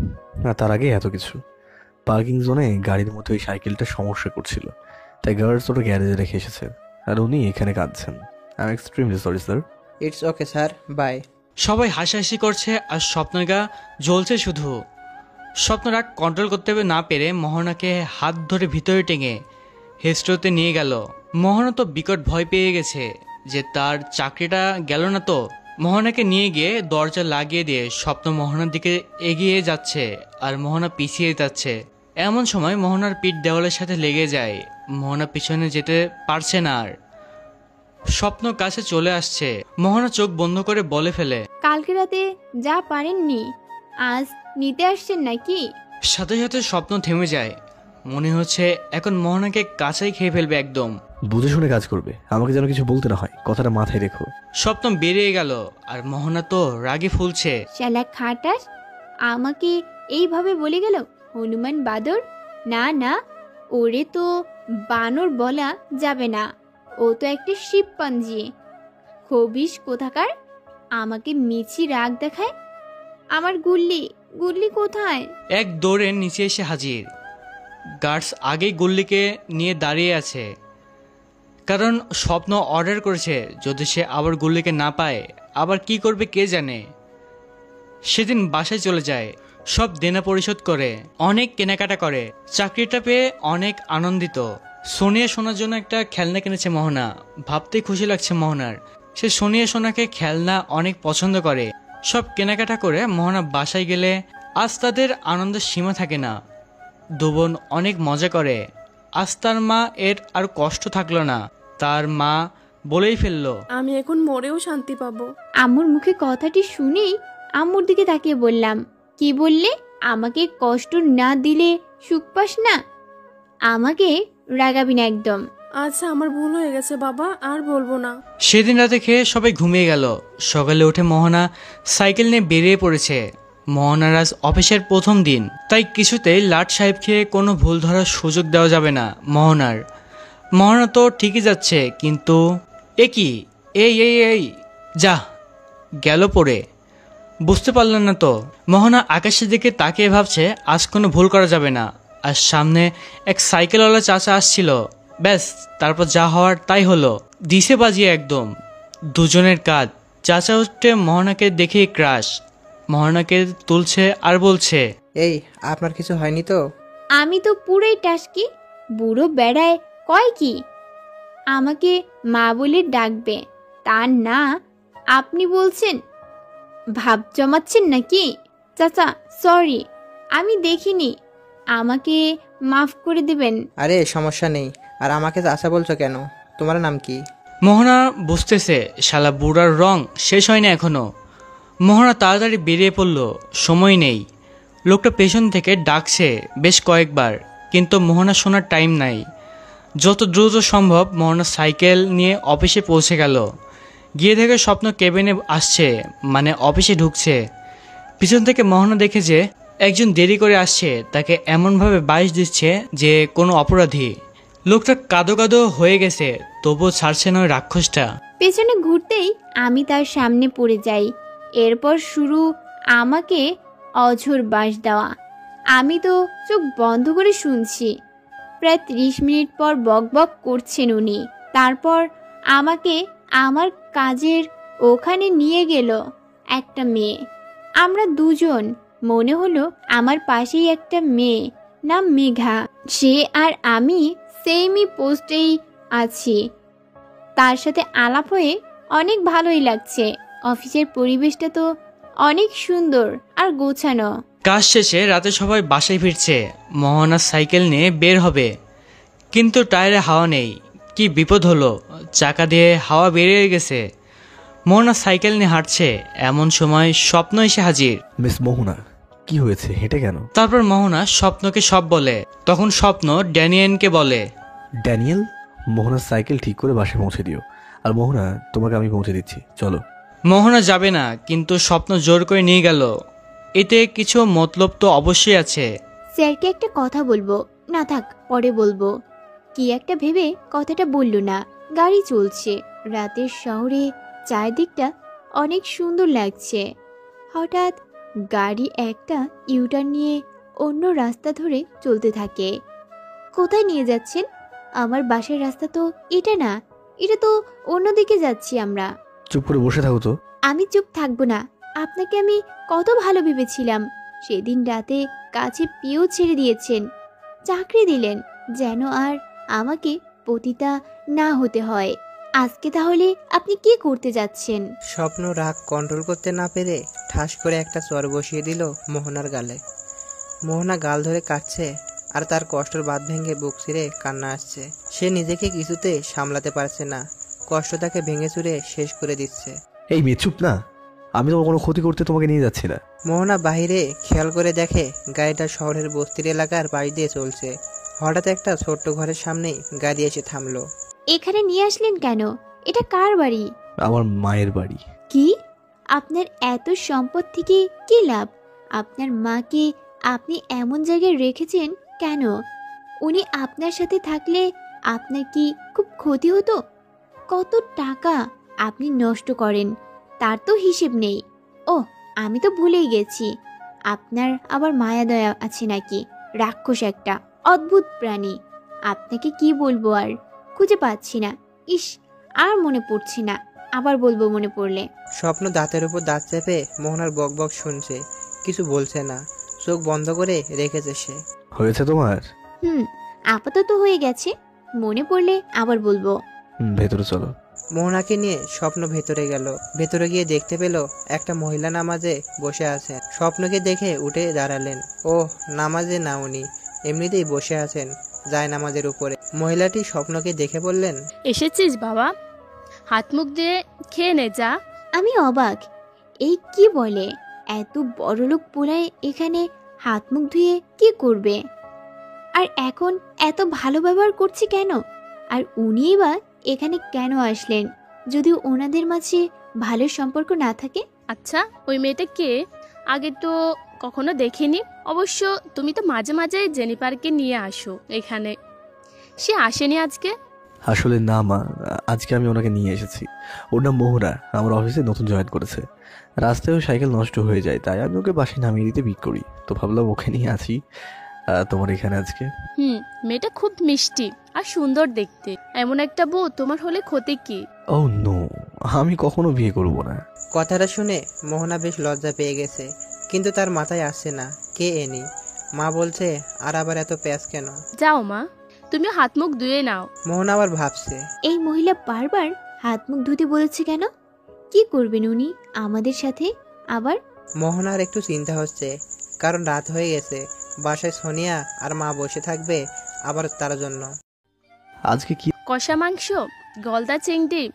আর তার আগে এত কিছু। পার্কিং জোনে গাড়ির মধ্যে ওই সাইকেলটা সমস্যা করছিল, তাই গার্ডস ওটা গ্যারেজে রেখে এসেছে, আর উনি এখানে কাঁদছেন। I am extremely sorry sir. It's okay sir, bye. সবাই হাসাহাসি করছে, আর স্বপ্নের গা জ্বলছে শুধু। স্বপ্ন রাগ কন্ট্রোল করতে না পেরে মোহনাকে হাত ধরে ভিতরে টেঙে হেস্টোতে নিয়ে গেল। মোহনা তো বিকট ভয় পেয়ে গেছে যে তার চাকরিটা গেল না তো। মোহনাকে নিয়ে গিয়ে দরজা লাগিয়ে দিয়ে স্বপ্ন মোহনার দিকে এগিয়ে যাচ্ছে, আর মোহনা পিছিয়ে যাচ্ছে। এমন সময় মোহনার পিঠ দেওয়ালের সাথে লেগে যায়। মোহনা পিছনে যেতে পারছে না, আর স্বপ্ন কাছে চলে আসছে। মোহনা চোখ বন্ধ করে বলে ফেলে, কালকে রাতে যা পারেননি আজ নিতে আসছেন নাকি? সাথে সাথে স্বপ্ন থেমে যায়। মনে হচ্ছে এখন মোহনাকে কাছেই খেয়ে ফেলবে একদম। বুঝে শুনে কাজ করবে, আমাকে যেন কিছু বলতে না হয়, কথাটা মাথায় রেখো। স্বপ্ন বেরিয়ে গেল, আর মোহনা তো রাগে ফুলছে। শালা খাটাস, আমাকে এইভাবে বলে গেল হনুমান বাদর। না না, ওরে তো বানর বলা যাবে না, ও তো একটা শিবপাঞ্জি। খবিস কোথাকার, আমাকে মিছি রাগ দেখায়। আমার গুল্লি, গুল্লি কোথায়? এক দৌড়ে নিচে এসে হাজির। গার্ডস আগেই গুল্লিকে নিয়ে দাঁড়িয়ে আছে, কারণ স্বপ্ন অর্ডার করেছে যদি সে আবার গুল্লিকে না পায় আবার কি করবে কে জানে। সেদিন বাসায় চলে যায়, সব দেনা পরিশোধ করে, অনেক কেনাকাটা করে। চাকরিটা পেয়ে অনেক আনন্দিত। সোনিয়া সোনার জন্য একটা খেলনা কিনেছে মোহনা, ভাবতেই খুশি লাগছে মোহনার। সে সোনিয়া সোনাকে খেলনা অনেক পছন্দ করে। সব কেনাকাটা করে মোহনা বাসায় গেলে আজ তাদের আনন্দের সীমা থাকে না। দুবোন অনেক মজা করে। আজ তার মা এর আর কষ্ট থাকলো না। তার মা বলেই ফেললো, আমি এখন মরেও শান্তি পাবো। আম্মুর মুখে কথাটি শুনেই আম্মুর দিকে তাকিয়ে বললাম, কি বললে? আমাকে কষ্ট না দিলে সুখ পাস না? আমাকে রাগাবি না একদম। আচ্ছা আমার ভুল হয়ে গেছে বাবা, আর বলবো না। সেদিন রাতে খেয়ে সবাই ঘুমিয়ে গেল। সকালে উঠে মোহনা সাইকেল নিয়ে বেরিয়ে পড়েছে। মোহনার আজ অফিসের প্রথম দিন, তাই কিছুতেই লাট সাহেবকে কোনো ভুল ধরার সুযোগ দেওয়া যাবে না মোহনার। মোহনা তো ঠিকই যাচ্ছে, কিন্তু এ কি, এই এই এই যা গেল পড়ে। বুঝতে পারলেন না তো। মোহনা আকাশের দিকে তাকিয়ে ভাবছে আজ কোনো ভুল করা যাবে না। আর সামনে এক সাইকেলওয়ালা চাচা আসছিল, ব্যাস তারপর যা হওয়ার তাই হলো। দিশে বাজিয়ে একদম দুজনের কাজ। চাচা উঠে মোহনাকে দেখে ক্রাশ, মোহনাকে তুলছে আর বলছে, এই, আপনার কিছু হয়নি তো? আমি তো পুরোই টাসকি। বুড়ো বেড়ায় কয় কি আমাকে মা বলে ডাকবে, তা না আপনি বলছেন। ভাব জমাচ্ছেন নাকি? চাচা সরি, আমি দেখিনি, আমাকে মাফ করে দেবেন। আরে সমস্যা নেই। আর আমাকে চাচা বলছো কেন? তোমার নাম কি? মোহনা বুঝতেছে শালা বুড়ার রং শেষ হয় না এখনো। মোহনা তাড়াতাড়ি বেরিয়ে পড়ল, সময় নেই। লোকটা পেছন থেকে ডাকছে বেশ কয়েকবার, কিন্তু মোহনা শোনার টাইম নাই। যত দ্রুত সম্ভব মোহনা সাইকেল নিয়ে অফিসে পৌঁছে গেল। গিয়ে দেখে স্বপ্ন কেবিনে আসছে, মানে অফিসে ঢুকছে। পিছন থেকে মোহনা দেখে যে একজন দেরি করে আসছে, তাকে এমনভাবে বাঁশ দিচ্ছে যে কোনো অপরাধী। লোকটা কাদো কাদো হয়ে গেছে, তবুও ছাড়ছে না ওই রাক্ষসটা। পেছনে ঘুরতেই আমি তার সামনে পড়ে যাই। এরপর শুরু আমাকে অঝোর বাঁশ দেওয়া। আমি তো চোখ বন্ধ করে শুনছি। প্রায় 30 মিনিট পর বক বক করছেন উনি। তারপর আমাকে আমার কাজের ওখানে নিয়ে গেল একটা মেয়ে। আমরা দুজন, মনে হলো আমার পাশেই একটা মেয়ে, নাম মেঘা। সে আর আমি সেমই পোস্টেই আছি। তার সাথে আলাপ হয়ে অনেক ভালোই লাগছে। অফিসের পরিবেশটা তো অনেক সুন্দর আর গোছানো। কাজ শেষে রাতে সবাই বাসায় ফিরছে। মোহনা সাইকেল নিয়ে বের হবে, কিন্তু টায়ারে হাওয়া নেই। কি বিপদ হলো, চাকা দিয়ে হাওয়া বেরিয়ে গেছে। মোহনা সাইকেল নিয়ে হাঁটছে, এমন সময় স্বপ্ন এসে হাজির। মিস মোহনা, কি হয়েছে, হেঁটে কেন? তারপর মোহনা স্বপ্নকে সব বলে। তখন স্বপ্ন ড্যানিয়েলকে বলে, ড্যানিয়েল, মোহনার সাইকেল ঠিক করে বাসায় পৌঁছে দিও। আর মোহনা, তোমাকে আমি পৌঁছে দিচ্ছি, চলো। মোহনা যাবে না, কিন্তু স্বপ্ন জোর করে নিয়ে গেল। এতে কিছু মতলব তো অবশ্যই আছে। স্যারকে একটা কথা বলবো, না থাক পরে বলবো। কি একটা ভেবে কথাটা বলল না। গাড়ি চলছে, রাতের শহরে চারদিকটা অনেক সুন্দর লাগছে। হঠাৎ গাড়ি একটা ইউটার্ন নিয়ে অন্য রাস্তা ধরে চলতে থাকে। কোথায় নিয়ে যাচ্ছেন? আমার বাসার রাস্তা তো এটা না, এটা তো অন্যদিকে যাচ্ছি আমরা। চুপ করে বসে থাকো তো। আমি চুপ থাকবো না। আপনাকে আমি কত ভালো ভেবেছিলাম। সেদিন রাতে কাছে পিও ছেড়ে দিয়েছেন, চাকরি দিলেন, যেন আর আমাকে পতিতা না হতে হয়। আজকে তাহলে আপনি কি করতে যাচ্ছেন? স্বপ্ন রাগ কন্ট্রোল করতে না পেরে ঠাস করে একটা চর বসিয়ে দিল মোহনার গালে। মোহনা গাল ধরে কাঁদছে, আর তার কষ্টের বাঁধ ভেঙে বুক ছিঁড়ে কান্না আসছে। সে নিজেকে কিছুতে সামলাতে পারছে না, কষ্ট তাকে ভেঙে চুরে শেষ করে দিচ্ছে। এই মেয়ে চুপ না, আমি তোমার কোনো ক্ষতি করতে তোমাকে নিয়ে যাচ্ছি না। মোহনা বাহিরে খেয়াল করে দেখে গাড়িটা শহরের বস্তির এলাকার পাশ দিয়ে চলছে। হঠাৎ একটা ছোট্ট ঘরের সামনেই গাড়ি এসে থামলো। এখানে নিয়ে আসলেন কেন? এটা কার বাড়ি? আমার মায়ের বাড়ি। কি? আপনার এত সম্পদ থেকে কি লাভ? আপনার মাকে আপনি এমন জায়গায় রেখেছেন কেন? উনি আপনার সাথে থাকলে আপনার কি খুব ক্ষতি হতো? কত টাকা আপনি নষ্ট করেন, তার তো হিসেব নেই। ও, আমি তো ভুলেই গেছি, আপনার আবার মায়া দয়া আছে নাকি? রাক্ষস একটা, অদ্ভুত প্রাণী। আপনাকে কি বলবো আর খুঁজে পাচ্ছি না। ইস, আর মনে পড়ছে না, আবার বলবো মনে পড়লে। স্বপ্ন দাঁতের উপর দাঁত চেপে মোহনার বক বক শুনছে, কিছু বলছে না, চোখ বন্ধ করে রেখেছে সে। হয়েছে তোমার? আপাতত হয়ে গেছে, মনে পড়লে আবার বলবো। ভেতরে চলো। মোহনাকে নিয়ে স্বপ্ন ভেতরে গেল। ভেতরে গিয়ে দেখতে পেল একটা মহিলা নামাজে বসে আছেন। স্বপ্নকে দেখে উঠে দাঁড়ালেন। ও, নামাজে না, উনি এমনিতেই বসে আছেন যায় নামাজের উপরে। মহিলাটি স্বপ্নকে দেখে বললেন, এসেছিস বাবা, হাত মুখ দিয়ে খেয়ে নে যা। আমি অবাক, এই কি বলে? এত বড়লোক পোলায় এখানে হাত মুখ ধুয়ে কি করবে? আর এখন এত ভালো ব্যবহার করছে কেন? আর উনি বা এখানে কেন আসলেন যদি ওনাদের মাঝে ভালো সম্পর্ক না থাকে? আচ্ছা, ওই মেয়েটা কে? আগে তো কখনো দেখিনি। অবশ্য তুমি তো মাঝে মাঝে জেনিফারকে নিয়ে আসো এখানে, সে আসেনি আজকে? আসলে না মা, আজকে আমি ওনাকে নিয়ে এসেছি। ওর নাম মোহনা, আমার অফিসে নতুন জয়েন করেছে। রাস্তায়ও সাইকেল নষ্ট হয়ে যায়, তাই আমি ওকে বাসায় নামিয়ে দিতে বিক করি। তো ভাবলাম ওকে নিয়ে আছি তোমার এখানে আজকে। মেয়েটা খুব মিষ্টি আর সুন্দর দেখতে। এমন একটা বউ তোমার হলে ক্ষতি কি? ও নো, আমি কখনো বিয়ে করব না। কথাটা শুনে মোহনা বেশ লজ্জা পেয়ে গেছে, কিন্তু তার মাথায় আসছে না কে এনি। মা বলছে, আর আবার এত প্যাঁচ কেন? যাও মা, তুমি হাত মুখ ধুয়ে নাও। মোহনা আবার ভাবছে, এই মহিলা বারবার হাত মুখ ধুতে বলেছে কেন? কি করবেন উনি আমাদের সাথে আবার? মোহনার একটু চিন্তা হচ্ছে, কারণ রাত হয়ে গেছে। বাসায় সোনিয়া আর মা বসে থাকবে আবার তার জন্য। আজকে কি? কষা মাংস, গলদা চিংড়ি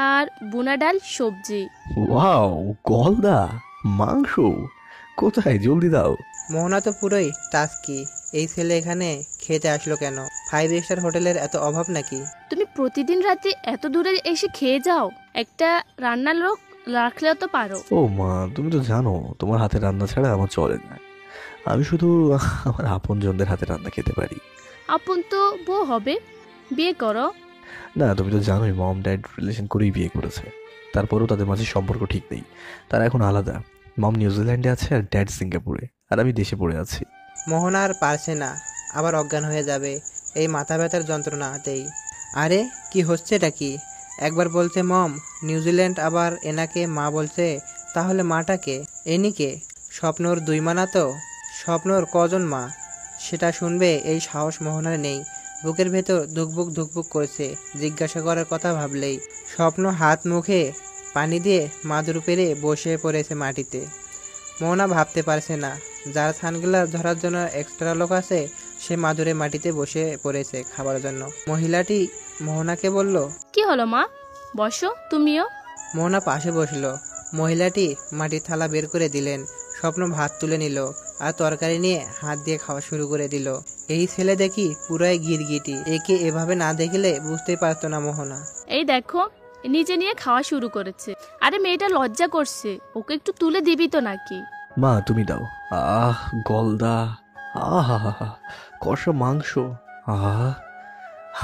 আর বুনা ডাল সবজি। ওয়াও, গলদা মাংস কোথায়? জলদি দাও। মোহনা তো পুরোই টাস্কি। এই ছেলে এখানে খেতে আসলো কেন? 5 স্টার হোটেলের এত অভাব নাকি? তুমি প্রতিদিন রাতে এত দূরে এসে খেয়ে যাও? একটা রান্নার লোক রাখলেও তো পারো। ও মা, তুমি তো জানো তোমার হাতে রান্না ছাড়া আমার চলে না। আমি শুধু আমার আপনজনদের হাতে রান্না খেতে পারি। আপন তো বউ হবে, বিয়ে করো। না, তুমি তো জানোই মম ড্যাড রিলেশন করেই বিয়ে করেছে। তারপরেও তাদের মাঝে সম্পর্ক ঠিক নেই। তারা এখন আলাদা। মম নিউজিল্যান্ডে আছে আর ড্যাড সিঙ্গাপুরে, আর আমি দেশে পড়ে আছি। মোহনা আর পারছে না, আবার অজ্ঞান হয়ে যাবে এই মাথা ব্যথার যন্ত্রণাতেই। আরে কি হচ্ছে এটা কি? একবার বলছে মম নিউজিল্যান্ড, আবার এনাকে মা বলছে। তাহলে মাটাকে? এনিকে? স্বপ্নর 2 মা না তো? স্বপ্নর কজন মা সেটা শুনবে এই সাহস মোহনার নেই। বুকের ভেতর ধুকবুক ধুকবুক করছে জিজ্ঞাসা করার কথা ভাবলেই। স্বপ্ন হাত মুখে পানি দিয়ে মাদুর পেরে বসে পড়েছে মাটিতে। মোহনা ভাবতে পারছে না, যার সানগ্লাস ধরার জন্য এক্সট্রা লোক আছে সে মাদুরে মাটিতে বসে পড়েছে খাবার জন্য। মহিলাটি মোহনাকে বলল, কি হলো মা, বসো তুমিও। মোহনা পাশে বসলো। মহিলাটি মাটির থালা বের করে দিলেন। স্বপ্ন ভাত তুলে নিল আর তরকারি নিয়ে হাত দিয়ে খাওয়া শুরু করে দিল। এই ছেলে দেখি পুরাই গিরগিটি। একে এভাবে না দেখলে বুঝতেই পারতো না মোহনা। এই দেখো, নিজে নিয়ে খাওয়া শুরু করেছে। আরে মেয়েটা লজ্জা করছে, ওকে একটু তুলে দিবি তো নাকি? মা তুমি দাও। আহ, গলদা, আহা, কষা মাংস, আহা,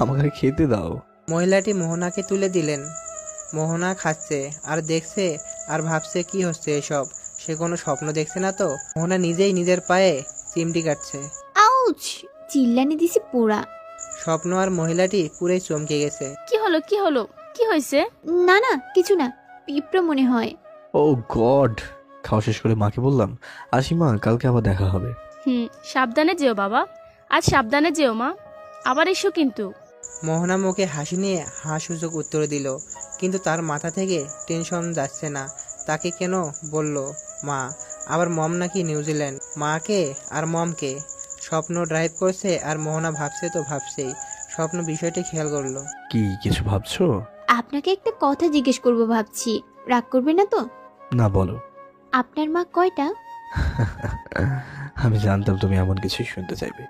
আমাকে খেতে দাও। মহিলাটি মোহনাকে তুলে দিলেন। মোহনা খাচ্ছে আর দেখছে আর ভাবছে কি হচ্ছে এসব। সে কোনো স্বপ্ন দেখছে না তো? মোহনা নিজেই নিজের পায়ে চিমটি কাটছে। আউচ! চিল্লানি দিছি পোড়া। স্বপ্ন আর মহিলাটি পুরাই চমকে গেছে। কি হলো, কি হলো, কি হয়েছে? না না, কিছু না, পিঁপড়া মনে হয়। ও গড! খাওয়া শেষ করে মাকে বললাম, আসি মা, কালকে আবার দেখা হবে। সাবধানে যেও বাবা, আজ সাবধানে যেও মা, আবার এসো কিন্তু। মোহনা মুখে হাসি নিয়ে হাসূচক উত্তর দিল, কিন্তু তার মাথা থেকে টেনশন যাচ্ছে না। তাকে কেন বলল মা? আবার মম নাকি নিউজিল্যান্ড? মাকে আর মমকে? স্বপ্ন ড্রাইভ করছে আর মোহনা ভাবছে তো ভাবছেই। স্বপ্ন বিষয়টি খেয়াল করলো। কি কিছু ভাবছো? আপনাকে একটা কথা জিজ্ঞেস করব ভাবছি, রাগ করবে না তো? না, বলো। আপনার মা কয়টা? আমি জানতাম তুমি এমন কিছুই শুনতে চাইবে,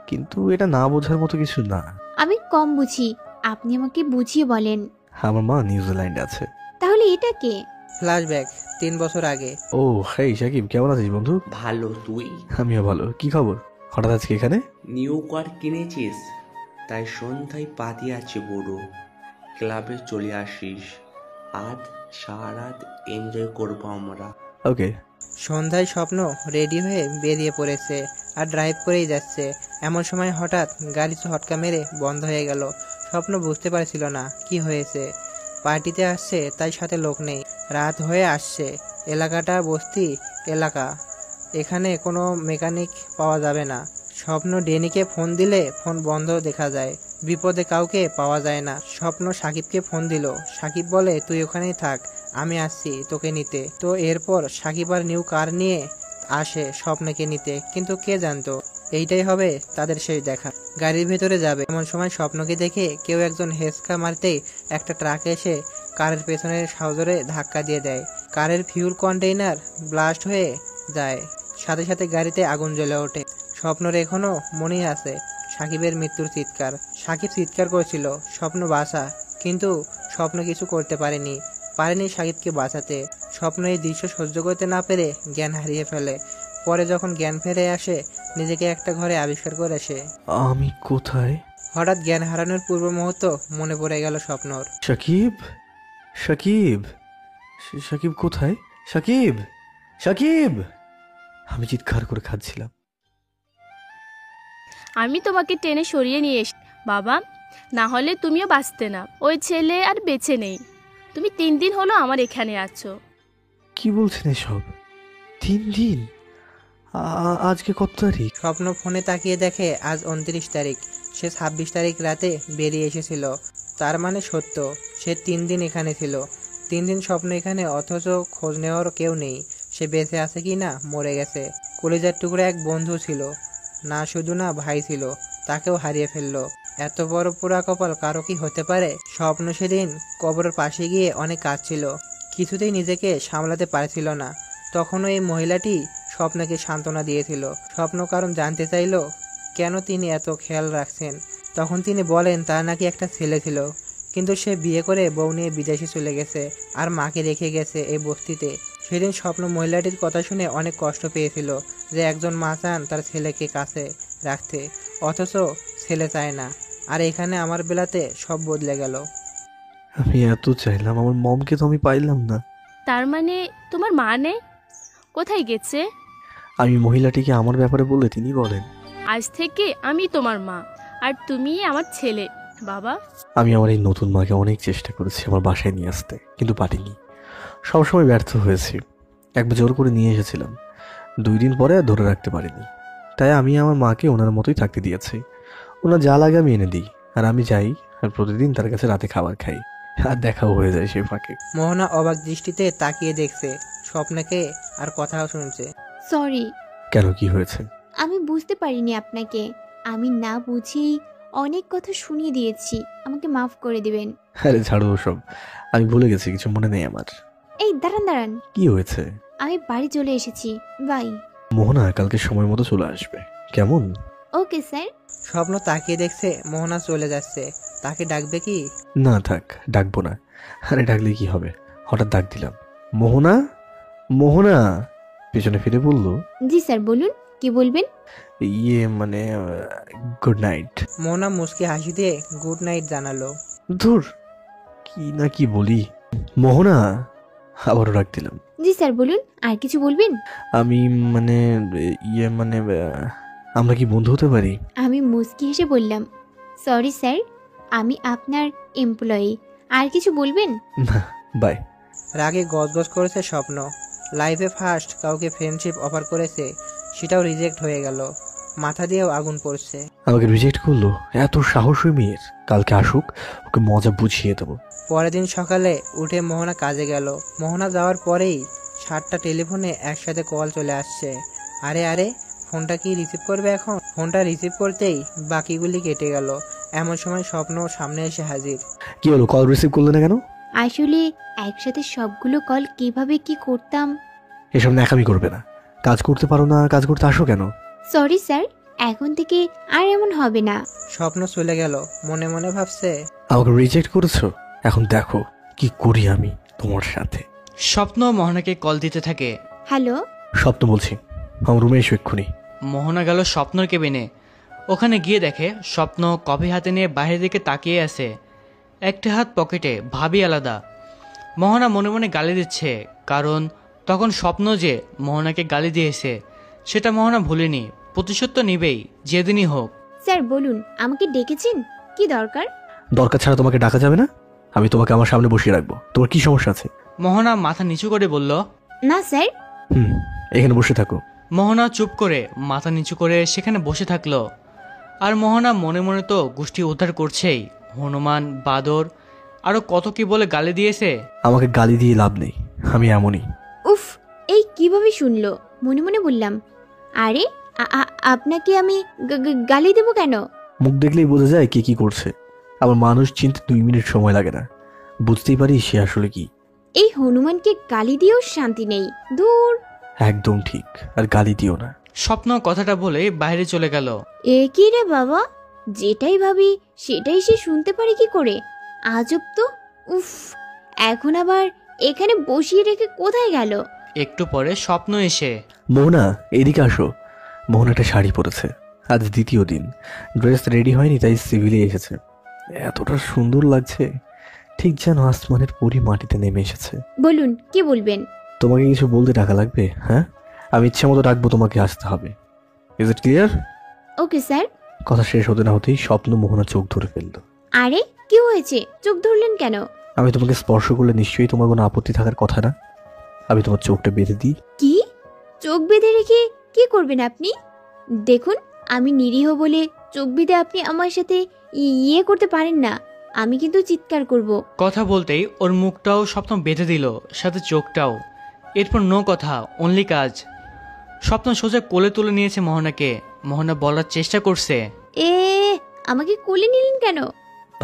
কিন্তু এটা না বোঝার মতো কিছু না। আমি কম বুঝি, আপনি আমাকে বুঝিয়ে বলেন। আমার মা নিউজিল্যান্ডে আছে। তাহলে এটা কে? ফ্ল্যাশব্যাক 3 বছর আগে। ও হেই সাকিব, কেমন আছিস বন্ধু? ভালো, তুই? আমিও ভালো। কি খবর হঠাৎ আজকে এখানে? নিউ কার কিনেছিস, তাই সন্ধ্যায় পাতি আছে বড়। ক্লাবে চলে আসিস, আজ সারা রাত এনজয় করবো আমরা। ওকে। সন্ধ্যায় স্বপ্ন রেডি হয়ে বেরিয়ে পড়েছে আর ড্রাইভ করেই যাচ্ছে। এমন সময় হঠাৎ গাড়ি ঝটকা মেরে বন্ধ হয়ে গেল। স্বপ্ন বুঝতে পারছিল না কি হয়েছে। পার্টিতে আসছে তাই সাথে লোক নেই, রাত হয়ে আসছে। এলাকাটা বস্তি এলাকা, এখানে কোনো মেকানিক পাওয়া যাবে না। স্বপ্ন ডেনিকে ফোন দিলে ফোন বন্ধ দেখা যায়, বিপদে কাউকে পাওয়া যায় না। স্বপ্ন সাকিবকে ফোন দিল। সাকিব বলে, তুই ওখানেই থাক, আমি আসছি তোকে নিতে। তো এরপর সাকিব আর নিউ কার নিয়ে আসে স্বপ্নকে নিতে, কিন্তু কে জানতো এইটাই হবে তাদের শেষ দেখা। গাড়ির ভেতরে যাবে এমন সময় স্বপ্নকে দেখে কেউ একজন হেঁচকা মারতেই একটা ট্রাক এসে কারের পেছনের সাজরে ধাক্কা দিয়ে দেয়। কারের ফিউল কন্টেইনার ব্লাস্ট হয়ে যায়, সাথে সাথে গাড়িতে আগুন জ্বলে ওঠে। স্বপ্নর এখনো মনেই আছে সাকিবের মৃত্যুর চিৎকার। সাকিব চিৎকার করেছিল, স্বপ্ন বাঁচা, কিন্তু স্বপ্ন কিছু করতে পারেনি সাকিবকে বাঁচাতে। স্বপ্ন এই দৃশ্য সহ্য করতে না পেরে জ্ঞান হারিয়ে ফেলে। পরে যখন জ্ঞান ফিরে আসে, নিজেকে একটা ঘরে আবিষ্কার করে সে। আমি কোথায়? হঠাৎ জ্ঞান হারানোর পূর্ব মুহূর্ত মনে পড়ে গেল স্বপ্নর। সাকিব, সাকিব, সাকিব কোথায়? সাকিব, সাকিব! আমি চিৎকার করে খাচ্ছিলাম। আমি তোমাকে টেনে সরিয়ে নিয়ে এসে বাবা, না হলে তুমিও বাঁচতে না। ওই ছেলে আর বেঁচে নেই। তুমি 3 দিন হলো আমার এখানে আছো। কি বলছেন এসব? 3 দিন? আজকে কত তারিখ? স্বপ্ন ফোনে তাকিয়ে দেখে আজ 29 তারিখ। সে 26 তারিখ রাতে বেরিয়ে এসেছিল। তার মানে সত্য, সে 3 দিন এখানে ছিল। 3 দিন স্বপ্ন এখানে, অথচ খোঁজ নেওয়ার কেউ নেই। সে বেঁচে আছে কি না মরে গেছে কলেজার টুকরা এক বন্ধু ছিল, না শুধু না ভাই ছিল, তাকেও হারিয়ে ফেললো। এত বড় পোড়া কপাল কারো কি হতে পারে? স্বপ্ন সেদিন কবরের পাশে গিয়ে অনেক কাঁদছিল, কিছুতেই নিজেকে সামলাতে পারছিল না। তখনও এই মহিলাটি স্বপ্নকে সান্ত্বনা দিয়েছিল। স্বপ্ন কারণ জানতে চাইল কেন তিনি এত খেয়াল রাখছেন। তখন তিনি বলেন তার নাকি একটা ছেলে ছিল, কিন্তু সে বিয়ে করে বউ নিয়ে বিদেশে চলে গেছে আর মাকে রেখে গেছে এই বস্তিতে। সেদিন স্বপ্ন মহিলাটির কথা শুনে অনেক কষ্ট পেয়েছিল যে একজন মা চান তার ছেলেকে কাছে রাখতে, অথচ ছেলে চায় না। আর এখানে আমার বেলাতে সব বদলে গেল। আমি এত চাইলাম, আমার মমকে তো আমি পাইলাম না। তার মানে তোমার মা নেই? কোথায় গেছে? আমি মহিলাটিকে আমার ব্যাপারে বললে তিনি বলেন, আজ থেকে আমি তোমার মা আর তুমি আমার ছেলে। বাবা, আমি আমার এই নতুন মাকে অনেক চেষ্টা করেছি আমার বাসায় নিয়ে আসতে, কিন্তু পারিনি। সবসময় ব্যর্থ হয়েছি। একবার জোর করে নিয়ে এসেছিলাম, 2 দিন পরে আর ধরে রাখতে পারিনি। তাই আমি আমার মাকে ওনার মতোই থাকতে দিয়েছি। ওনার যা লাগে আমি এনে দিই, আর আমি যাই আর প্রতিদিন তার কাছে রাতে খাবার খাই, আর দেখাও হয়ে যায় সে ফাঁকে। মোহনা অবাক দৃষ্টিতে তাকিয়ে দেখছে স্বপ্নকে আর কথাও শুনছে। সরি, কেন, কি হয়েছে? আমি বুঝতে পারিনি আপনাকে। আমি না বুঝেই অনেক কথা শুনিয়ে দিয়েছি, আমাকে মাফ করে দিবেন। আরে ছাড়ো ওসব, আমি ভুলে গেছি, কিছু মনে নেই আমার। এই দাঁড়ান দাঁড়ান, কি হয়েছে? আমি বাড়ি চলে এসেছি, বাই। মোহনা কালকে সময় মতো চলে আসবে, কেমন? Okay sir. স্বপ্ন তাকিয়ে দেখছে মোহনা চলে যাচ্ছে, তাকে ডাকবে কি? না থাক, ডাকবো না। আরে ডাকলে কি হবে, হঠাৎ ডাক দিলাম, মোহনা মোহনা। পেছনে ফিরে বলল, জি স্যার, বলুন কি বলবেন। ইয়ে মানে গুড নাইট। মোহনা মুচকি হাসি দিয়ে গুড নাইট জানালো। ধুর, কি না কি বলি। মোহনা, আবারও ডাক দিলাম। জি স্যার, বলুন আর কিছু বলবেন। আমি মানে ইয়ে মানে আমরা কি বন্ধু হতে পারি? আমি মুচকি হেসে বললাম, সরি স্যার, আমি আপনার এমপ্লয়ি। আর কিছু বলবেন? না, বাই। রাগে গজগজ করেছে স্বপ্ন। লাইফে ফার্স্ট কাউকে ফ্রেন্ডশিপ অফার করেছে, সেটাও রিজেক্ট হয়ে গেল। মাথা দিয়েও আগুন পড়ছে। আমাকে রিজেক্ট করলো, এত সাহস ওই মেয়ের। কালকে আসুক, ওকে মজা বুঝিয়ে দেবো। পরের দিন সকালে উঠে মোহনা কাজে গেল। মোহনা যাওয়ার পরেই 7টা টেলিফোনে একসাথে কল চলে আসছে। আরে আরে, ফোনটা কি রিসিভ করবে এখন? ফোনটা রিসিভ করতেই বাকিগুলি কেটে গেল। এমন সময় স্বপ্ন সামনে এসে হাজির। কি হলো, কল রিসিভ করলে না কেন? আসলে একসাথে সবগুলো কল কিভাবে কি করতাম। এসব ন্যাকামি করবে না, কাজ করতে পারো না, কাজ করতে আসো কেন? সরি স্যার, এখন থেকে আর এমন হবে না। স্বপ্ন চলে গেল, মনে মনে ভাবছে, আমাকে রিজেক্ট করেছো, এখন দেখো কি করি আমি তোমার সাথে। স্বপ্ন মোহনাকে কল দিতে থাকে। হ্যালো, স্বপ্ন বলছি, আমার রুমে এসো এক্ষুনি। মোহনা গেল স্বপ্নর কেবিনে। ওখানে গিয়ে দেখে স্বপ্ন কফি হাতে নিয়ে বাইরের দিকে তাকিয়ে আছে, একটা হাত পকেটে, ভাবি আলাদা। মোহনা মনে মনে গালি দিচ্ছে, কারণ তখন স্বপ্ন যে মোহনাকে গালি দিয়েছে সেটা মোহনা ভুলেনি। প্রতিশোধ তো নিবেই, যেদিনই হোক। স্যার বলুন, আমাকে ডেকেছেন, কি দরকার? দরকার ছাড়া তোমাকে ডাকা যাবে না? আমি তোমাকে আমার সামনে বসিয়ে রাখবো, তোমার কি সমস্যা আছে? মোহনা মাথা নিচু করে বলল, না স্যার। এখানে বসে থাকো। মোহনা চুপ করে মাথা নিচু করে সেখানে বসে থাকলো। আর মোহনা মনে মনে তো গোষ্ঠী উদ্ধার করছেই। হনুমান, বাদর, আরো কত কি বলে গালি দিয়েছে। আমাকে গালি দিয়ে লাভ নেই, আমি এমনই। উফ, এই কিভাবে শুনলো? মনে মনে বললাম, আরে আপনাকে আমি গালি দেবো কেন? মুখ দেখলেই বোঝা যায় কে কি করছে। আবার মানুষ চিনতে 2 মিনিট সময় লাগে না, বুঝতেই পারি সে আসলে কি। এই হনুমানকে গালি দিয়েও শান্তি নেই, দূর। একদম ঠিক, আর গালি দিও না। স্বপ্ন কথাটা বলে বাইরে চলে গেল। এ কি রে বাবা, যেটাই ভাবি সেটাই সে শুনতে পারে কি করে? আজব তো। উফ, এখন আবার এখানে বসিয়ে রেখে কোথায় গেল? একটু পরে স্বপ্ন এসে, মোহনা এদিকে আসো। মোহনা একটা শাড়ি পরেছে, আজ 2য় দিন। ড্রেস রেডি হয়নি, তাই সিভিলে এসেছে। এতটা সুন্দর লাগছে, ঠিক যেন আসমানের পরি মাটিতে নেমে এসেছে। বলুন কি বলবেন? তোমাকে কিছু বলতে টাকা লাগবে? হ্যাঁ, আমি ইচ্ছে মতো ডাকবো, তোমাকে আসতে হবে। Is it clear? Okay sir. কথা শেষ হতে না হতেই স্বপ্ন মোহনা চোখ ধরে ফেললো। আরে কি হয়েছে, চোখ ধরলেন কেন? আমি তোমাকে স্পর্শ করলে নিশ্চয়ই তোমার কোনো আপত্তি থাকার কথা না? আমি তোমার চোখটা বেঁধে দিই। কি? চোখ বেঁধে রেখে কি করবেন আপনি? দেখুন, আমি নিরীহ বলে চোখ বেঁধে আপনি আমার সাথে ইয়ে করতে পারেন না। আমি কিন্তু চিৎকার করব। কথা বলতেই ওর মুখটাও স্বপ্ন বেঁধে দিল, সাথে চোখটাও। এরপর নো কথা, অনলি কাজ। স্বপ্ন সোজা কোলে তুলে নিয়েছে মোহনাকে। মোহনা বলার চেষ্টা করছে, এ আমাকে কোলে নিলেন কেন?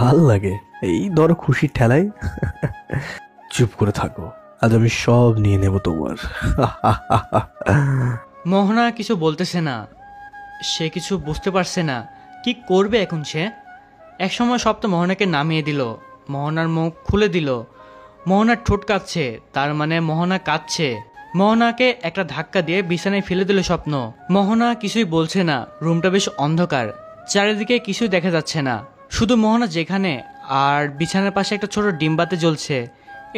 ভাল লাগে এই ধরো খুশির ঠেলায়। চুপ করে থাকো, আজ আমি সব নিয়ে নেব তোমার। মোহনা কিছু বলতেছে না, সে কিছু বুঝতে পারছে না কি করবে এখন সে। একসময় স্বপ্ন মোহনাকে নামিয়ে দিল, মোহনার মুখ খুলে দিল। মোহনার ঠোঁট কাঁপছে, তার মানে মোহনা কাঁদছে। মোহনাকে একটা ধাক্কা দিয়ে বিছানায় ফেলে দিল স্বপ্ন। মোহনা কিছুই বলছে না, রুমটা বেশ অন্ধকার, চারিদিকে কিছুই দেখা যাচ্ছে না, শুধু মোহনা যেখানে আর বিছানার পাশে একটা ছোট ডিমবাতি জ্বলছে।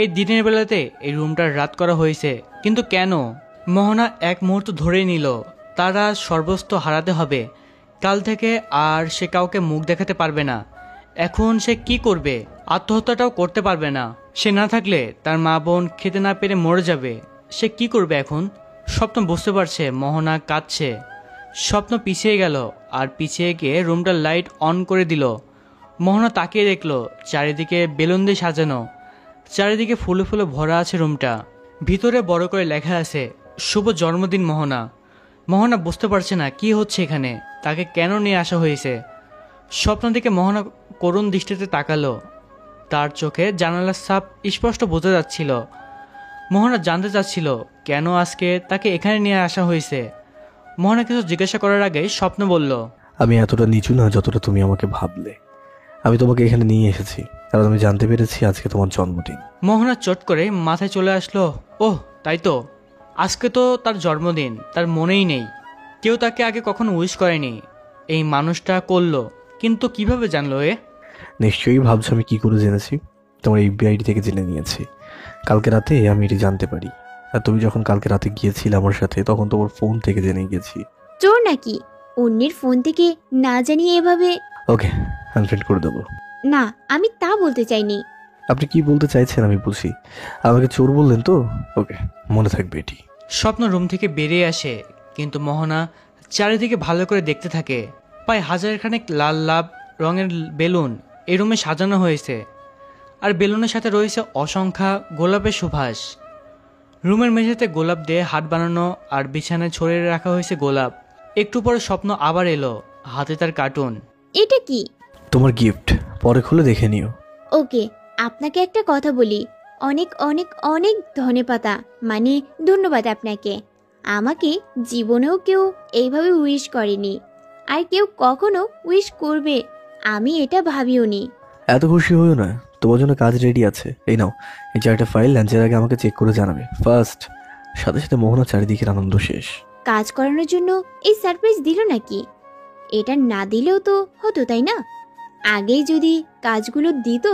এই দিনের বেলাতে এই রুমটার রাত করা হয়েছে, কিন্তু কেন? মোহনা এক মুহূর্ত ধরেই নিল তারা সর্বস্ব হারাতে হবে। কাল থেকে আর সে কাউকে মুখ দেখাতে পারবে না। এখন সে কি করবে? আত্মহত্যাটাও করতে পারবে না। সে না থাকলে তার মা বোন খেতে না পেরে মরে যাবে। সে কি করবে এখন? স্বপ্ন বুঝতে পারছে মোহনা কাঁদছে। স্বপ্ন পিছিয়ে গেল আর পিছিয়ে গিয়ে রুমটার লাইট অন করে দিল। মোহনা তাকিয়ে দেখলো চারিদিকে বেলুন দিয়ে সাজানো, চারিদিকে ফুলে ফুলে ভরা আছে রুমটা। ভিতরে বড় করে লেখা আছে শুভ জন্মদিন মোহনা। মোহনা বুঝতে পারছে না কি হচ্ছে এখানে, তাকে কেন নিয়ে আসা হয়েছে। স্বপ্ন দিকে মোহনা করুণ দৃষ্টিতে তাকালো, তার চোখে জানালার ছাপ স্পষ্ট বোঝা যাচ্ছিল। মোহনা জানতে চাচ্ছিল কেন আজকে তাকে এখানে নিয়ে আসা হয়েছে। মোহনা কিছু জিজ্ঞাসা করার আগেই স্বপ্ন বলল, আমি এতটা নিচু না যতটা তুমি আমাকে ভাবলে। আমি তোমাকে এখানে নিয়ে এসেছি কারণ আমি জানতে পেরেছি আজকে তোমার জন্মদিন। মোহনা চট করে মাথায় চলে আসলো, ওহ তাই তো, আজকে তো তার জন্মদিন, তার মনেই নেই। কেউ তাকে আগে কখনো উইশ করেনি, এই মানুষটা করলো, কিন্তু কিভাবে জানলো এ? নিশ্চয়ই ভাবছো আমি কি করে জেনেছি। তোমার ইউপিআইডি থেকে জেনে নিয়েছি। কালকে রাতে আমি এটি জানতে পারি, আর তুমি যখন কালকে রাতে গিয়েছিলে আমার সাথে তখন তোমার ফোন থেকে জেনে গেছি। চোর নাকি? অন্যের ফোন থেকে না জানিয়ে এভাবে? ওকে, আনফ্রেন্ড করে দেবো। না, আমি তা বলতে চাইনি। আপনি কি বলতে চাইছেন আমি বুঝি। আমাকে চোর বললেন তো? ওকে, মনে থাকবে এটি। স্বপ্ন রুম থেকে বেরিয়ে আসে, কিন্তু মোহনা চারিদিকে ভালো করে দেখতে থাকে। প্রায় হাজারখানেক লাল লাভ রঙের বেলুন এই রুমে সাজানো হয়েছে, আর বেলুনের সাথে রয়েছে অসংখ্য গোলাপের সুবাস। রুমের মেঝেতে গোলাপ দিয়ে হাত বানানো, আর বিছানায় ছড়িয়ে রাখা হয়েছে গোলাপ। একটু পরে স্বপ্ন আবার এলো, হাতে তার কার্টুন। এটা কি? তোমার গিফট, পরে খুলে দেখে নিও। ওকে, আপনাকে একটা কথা বলি, অনেক অনেক অনেক ধন্যবাদ, মানে ধন্যবাদ আপনাকে। আমাকে জীবনেও কেউ এইভাবে উইশ করেনি, আর কেউ কখনো উইশ করবে আমি এটা ভাবিও নি। এত খুশি হইও না, তোমার জন্য কাজ রেডি আছে। এই নাও, এই 4টা ফাইল লাঞ্চের আগে আমাকে চেক করে জানাবে ফার্স্ট। সাথে সাথে মোহনা চারিদিকের আনন্দ শেষ। কাজ করানোর জন্য এই সারপ্রাইজ দিল নাকি? এটা না দিলেও তো হতো, তাই না? আগেই যদি কাজগুলো দিত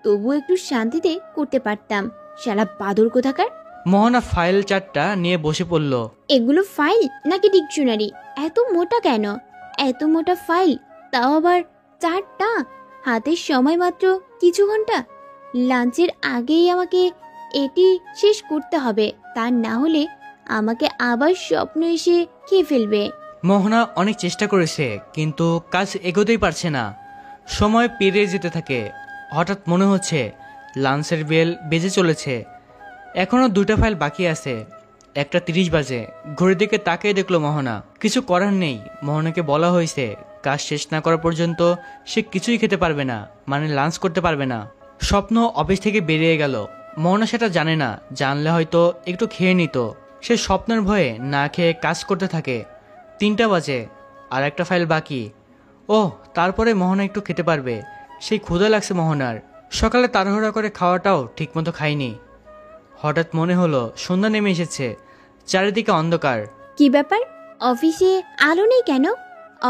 তবু একটু শান্তিতে করতে পারতাম। শালা বাদর কোথাকার। মোহনা ফাইল 4টা নিয়ে বসে পড়ল। এগুলো ফাইল নাকি ডিকশনারি? এত মোটা কেন? এত মোটা ফাইল, তাও আবার 4টা। হাতের সময় মাত্র কিছু ঘন্টা। লাঞ্চের আগেই আমাকে এটি শেষ করতে হবে, তা না হলে আমাকে আবার স্বপ্ন এসে খেয়ে ফেলবে। মোহনা অনেক চেষ্টা করেছে, কিন্তু কাজ এগোতেই পারছে না। সময় পেরিয়ে যেতে থাকে। হঠাৎ মনে হচ্ছে লাঞ্চের বেল বেজে চলেছে। এখনও 2টা ফাইল বাকি আছে। 1:30 বাজে। ঘড়ির দিকে তাকিয়ে দেখলো মোহনা। কিছু করার নেই, মোহনাকে বলা হয়েছে কাজ শেষ না করা পর্যন্ত সে কিছুই খেতে পারবে না, মানে লাঞ্চ করতে পারবে না। স্বপ্ন অফিস থেকে বেরিয়ে গেল। মোহনা সেটা জানে না, জানলে হয়তো একটু খেয়ে নিত। সে স্বপ্নের ভয়ে না খেয়ে কাজ করতে থাকে। 3টা বাজে, আর একটা ফাইল বাকি। ওহ, তারপরে মোহনা একটু খেতে পারবে। সেই ক্ষুধা লাগছে মোহনার। সকালে তাড়াহুড়া করে খাওয়াটাও ঠিকমতো খায়নি। হঠাৎ মনে হলো সন্ধ্যা নেমে এসেছে, চারিদিকে অন্ধকার। কি ব্যাপার? অফিসে আলো নেই কেন?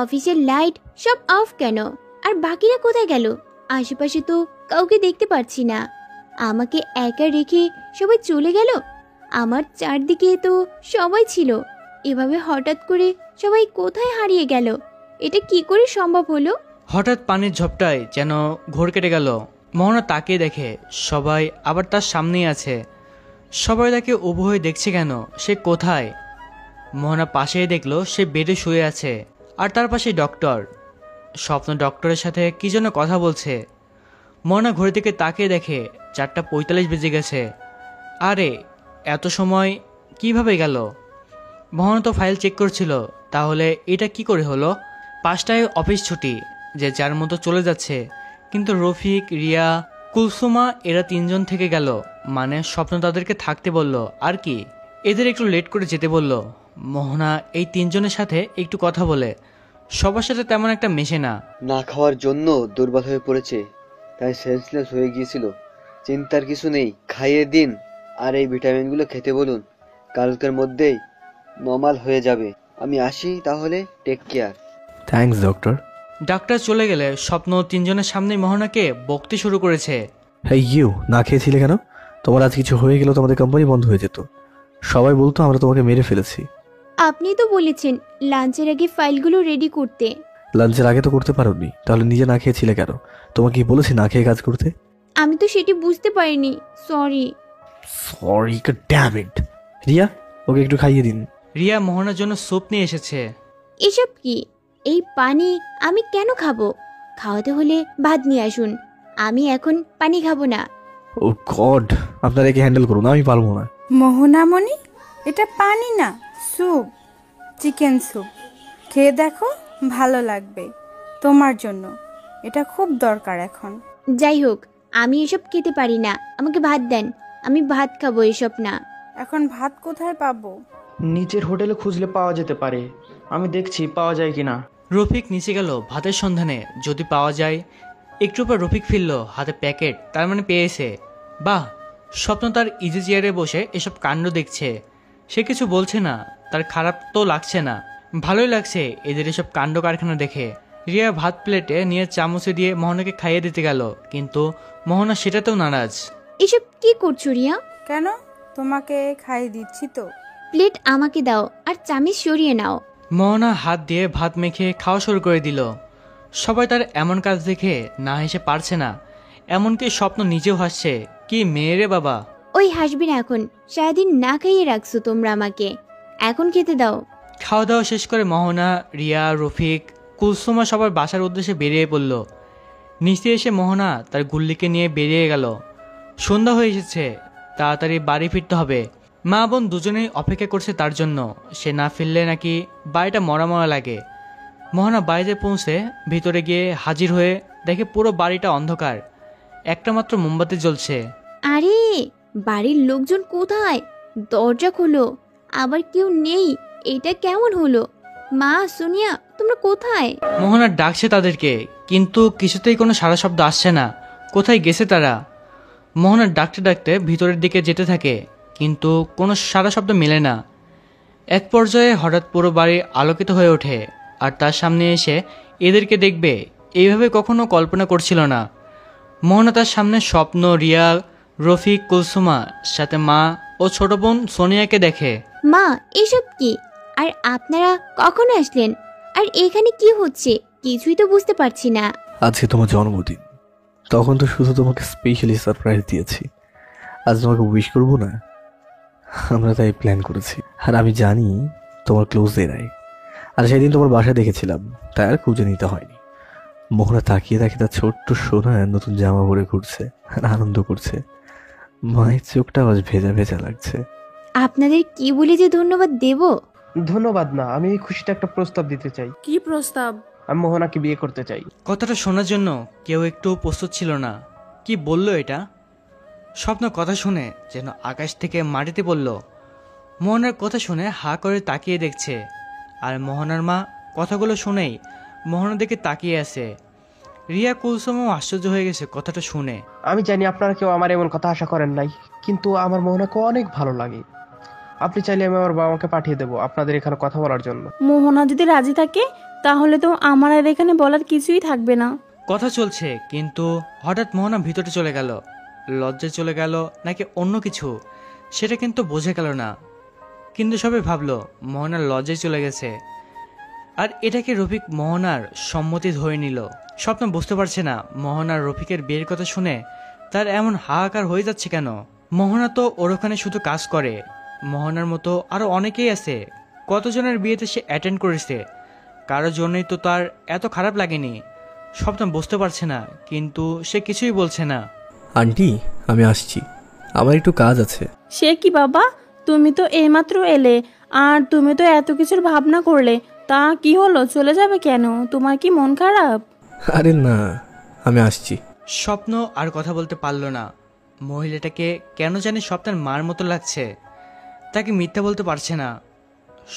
অফিসের লাইট সব অফ কেন? আর বাকিরা কোথায় গেল? আশেপাশে তো কাউকে দেখতে পাচ্ছি না। আমাকে একা রেখে সবাই চলে গেল। আমার চারদিকে তো সবাই ছিল, এভাবে হঠাৎ করে সবাই কোথায় হারিয়ে গেল? এটা কি করে সম্ভব হলো? হঠাৎ পানির ঝপটায় যেন ঘোর কেটে গেল। মোহনা তাকিয়ে দেখে সবাই আবার তার সামনেই আছে। সবাই তাকে উবু হয়ে দেখছে কেন? সে কোথায়? মোহনা পাশেই দেখলো সে বেডে শুয়ে আছে, আর তার পাশে ডক্টর। স্বপ্ন ডক্টরের সাথে কি যেন কথা বলছে। মোহনা ঘড়ির দিকে তাকিয়ে দেখে 4:45 বেজে গেছে। আরে এত সময় কিভাবে গেল? মোহনা তো ফাইল চেক করছিল, তাহলে এটা কি করে হলো? 5টায় অফিস ছুটি, যে যার মতো চলে যাচ্ছে, কিন্তু রফিক, রিয়া, কুলসুমা এরা 3জন থেকে গেল, মানে স্বপ্ন তাদেরকে থাকতে বলল আর কি, এদের একটু লেট করে যেতে বলল। মোহনা এই 3জনের সাথে একটু কথা বলে, সবার সাথে তেমন একটা মেশে না। না খাওয়ার জন্য দুর্বল হয়ে পড়েছে, তাই সেন্সলেস হয়ে গিয়েছিল। চিন্তার কিছু নেই, খাইয়ে দিন আর এই ভিটামিনগুলো খেতে বলুন, কালকের মধ্যেই নর্মাল হয়ে যাবে। আমি আসি তাহলে, টেক কেয়ার। Thanks doctor. ডাক্তার চলে গেলে স্বপ্ন 3জনের সামনেই মোহনাকে বকতে শুরু করেছে। হ্যাঁ ইউ, না খেয়েছিলে কেন? তোমার আজ কিছু হয়ে গেল তোমাদের কোম্পানি বন্ধ হয়ে যেত, সবাই বলতো আমরা তোমাকে মেরে ফেলেছি। আপনি তো বলেছেন লাঞ্চের আগে ফাইলগুলো রেডি করতে। লাঞ্চের আগে তো করতে পারোনি, তাহলে নিজে না খেয়েছিলে কেন? তোমাকে কি বলেছি না খেয়ে কাজ করতে? আমি তো সেটি বুঝতে পারিনি, sorry. Sorry, damn it. Riya, ওকে একটু খাইয়ে দিন। রিয়া মোহনার জন্য স্যুপ নিয়ে এসেছে। এসব কি? এই পানি আমি কেন খাবো? খাওয়াতে হলে ভাত নিয়ে আসুন, আমি এখন পানি খাবো না। ও গড, আপনারা একে হ্যান্ডেল করুন, আমি পারবো না। মোহনামণি, এটা পানি না, স্যুপ, চিকেন স্যুপ। খেয়ে দেখো, ভালো লাগবে তোমার জন্য, এটা খুব দরকার এখন। যাই হোক, আমি এসব খেতে পারি না, আমাকে ভাত দেন, আমি ভাত খাবো, এসব না। এখন ভাত কোথায় পাবো? নিচের হোটেলে খুঁজলে পাওয়া যেতে পারে, আমি দেখছি পাওয়া যায় কিনা। রফিক নিচে গেল ভাতের সন্ধানে, যদি পাওয়া যায়। একটু পর রফিক ফিরল হাতে প্যাকেট, তার মানে পেয়েছে। বাহ, স্বপ্ন তার ইজি চেয়ারে বসে এসব কাণ্ড দেখছে, সে কিছু বলছে না, তার খারাপ তো লাগছে না, ভালোই লাগছে এদের এসব কাণ্ড কারখানা দেখে। রিয়া ভাত প্লেটে নিয়ে চামচে দিয়ে মোহনাকে খাইয়ে দিতে গেল, কিন্তু মোহনা সেটাতেও নারাজ। এসব কি করছো রিয়া? কেন, তোমাকে খাইয়ে দিচ্ছি তো। প্লেট আমাকে দাও আর চামচ সরিয়ে নাও। মোহনা হাত দিয়ে ভাত মেখে খাওয়া শুরু করে দিল। সবাই তার এমন কাজ দেখে না হেসে পারছে না, এমনকি স্বপ্ন নিজেও হাসছে। কি মেয়ে রে বাবা! ওই হাসবি না এখন, সারাদিন না খাইয়ে রাখছো তোমরা আমাকে, এখন খেতে দাও। খাওয়া দাওয়া শেষ করে মোহনা, রিয়া, রফিক, কুলসুমা সবার বাসার উদ্দেশ্যে বেরিয়ে পড়ল। নিচে এসে মোহনা তার গুল্লিকে নিয়ে বেরিয়ে গেল। সন্ধ্যা হয়ে এসেছে, তাড়াতাড়ি বাড়ি ফিরতে হবে। মা বোন দুজনেই অপেক্ষা করছে তার জন্য, সে না ফিরলে নাকি বাড়িটা মরা মরা লাগে। মোহনা বাড়িতে পৌঁছে ভিতরে গিয়ে হাজির হয়ে দেখে পুরো বাড়িটা অন্ধকার, একটা মাত্র মোমবাতি জ্বলছে। আরে, বাড়ির লোকজন কোথায়? দরজা খোলো, আবার কেউ নেই, এটা কেমন হলো? মা, সোনিয়া, তোমরা কোথায়? মোহনা ডাকছে তাদেরকে, কিন্তু কিছুতেই কোনো সাড়া শব্দ আসছে না। কোথায় গেছে তারা? মোহনা ডাকতে ডাকতে ভিতরের দিকে যেতে থাকে, কিন্তু কোনো সাড়া শব্দ মেলে না। এক পর্যায়ে হঠাৎ পুরো বাড়ি আলোকিত হয়ে ওঠে, আর তার সামনে এসে এদেরকে দেখবে এইভাবে কখনো কল্পনা করছিল না। মোহনা তার সামনে স্বপ্ন, রিয়া, রফিক, কুলসুমা, সাথে মা ও ছোট বোন সোনিয়াকে দেখে। মা, এসব কি? আর আপনারা কখন আসলেন? আর এখানে কি হচ্ছে কিছুই তো বুঝতে পারছি না। আজকে তোমার জন্মদিন, তখন তো শুধু তোমাকে স্পেশালি সারপ্রাইজ দিয়েছি, আজ তোমাকে উইশ করবো না? আমরা তাই প্ল্যান করেছি, আর আমি জানি তোমার ক্লোজ এরাই, আর সেদিন তোমার বাসায় দেখেছিলাম, তাই আর খুঁজে নিতে হয়নি। মোহনা তাকিয়ে দেখে তার ছোট্ট সোনা নতুন জামা পরে ঘুরছে আর আনন্দ করছে। মায়ের চোখটা আজ ভেজা ভেজা লাগছে। আপনাদের কি বলে যে ধন্যবাদ দেব? ধন্যবাদ না, আমি এই খুশিতে একটা প্রস্তাব দিতে চাই। কি প্রস্তাব? আমি মোহনাকে বিয়ে করতে চাই। কথাটা শোনার জন্য কেউ একটু প্রস্তুত ছিল না। কি বললো এটা? স্বপ্ন কথা শুনে যেন আকাশ থেকে মাটিতে পড়ল। মোহনার কথা শুনে হা করে তাকিয়ে দেখছে, আর মোহনার মা কথাগুলো শুনেই মোহনার দিকে তাকিয়ে আছে। রিয়া, কুলসুমও আশ্চর্য হয়ে গেছে কথাটা শুনে। আমি জানি আপনারা কেউ আমার এমন কথা আশা করেন নাই, কিন্তু আমার মোহনাকে অনেক ভালো লাগে। আপনি চাইলে আমি আমার বাবা মাকে পাঠিয়ে দেবো আপনাদের এখানে কথা বলার জন্য। মোহনা যদি রাজি থাকে তাহলে তো আমার আর এখানে বলার কিছুই থাকবে না। কথা চলছে, কিন্তু হঠাৎ মোহনা ভিতরে চলে গেল। লজ্জায় চলে গেল নাকি অন্য কিছু, সেটা কিন্তু বোঝা গেল না। কিন্তু সবাই ভাবলো মোহনার লজ্জায় চলে গেছে, আর এটাকে রফিক মোহনার সম্মতি ধরে নিল। স্বপ্ন বুঝতে পারছে না মোহনার রফিকের বিয়ের কথা শুনে তার এমন হাহাকার হয়ে যাচ্ছে কেন। মোহনা তো ওর ওখানে শুধু কাজ করে, মোহনার মতো আরো অনেকেই আছে, কতজনের বিয়েতে সে অ্যাটেন্ড করেছে, কারোর জন্যই তো তার এত খারাপ লাগেনি। স্বপ্ন বুঝতে পারছে না, কিন্তু সে কিছুই বলছে না। আন্টি, আমি আসছি, আমার একটু কাজ আছে। সে কি বাবা, তুমি তো এইমাত্র এলে আর তুমি তো এত কিছুর ভাবনা করলে, তা কি হলো, চলে যাবে কেন? তোমার কি মন খারাপ? আরে না, আমি আসছি। স্বপ্ন আর কথা বলতে পারল না। মহিলাটাকে কেন জানি স্বপ্নের মার মতো লাগছে। তাকে মিথ্যা বলতে পারছে না।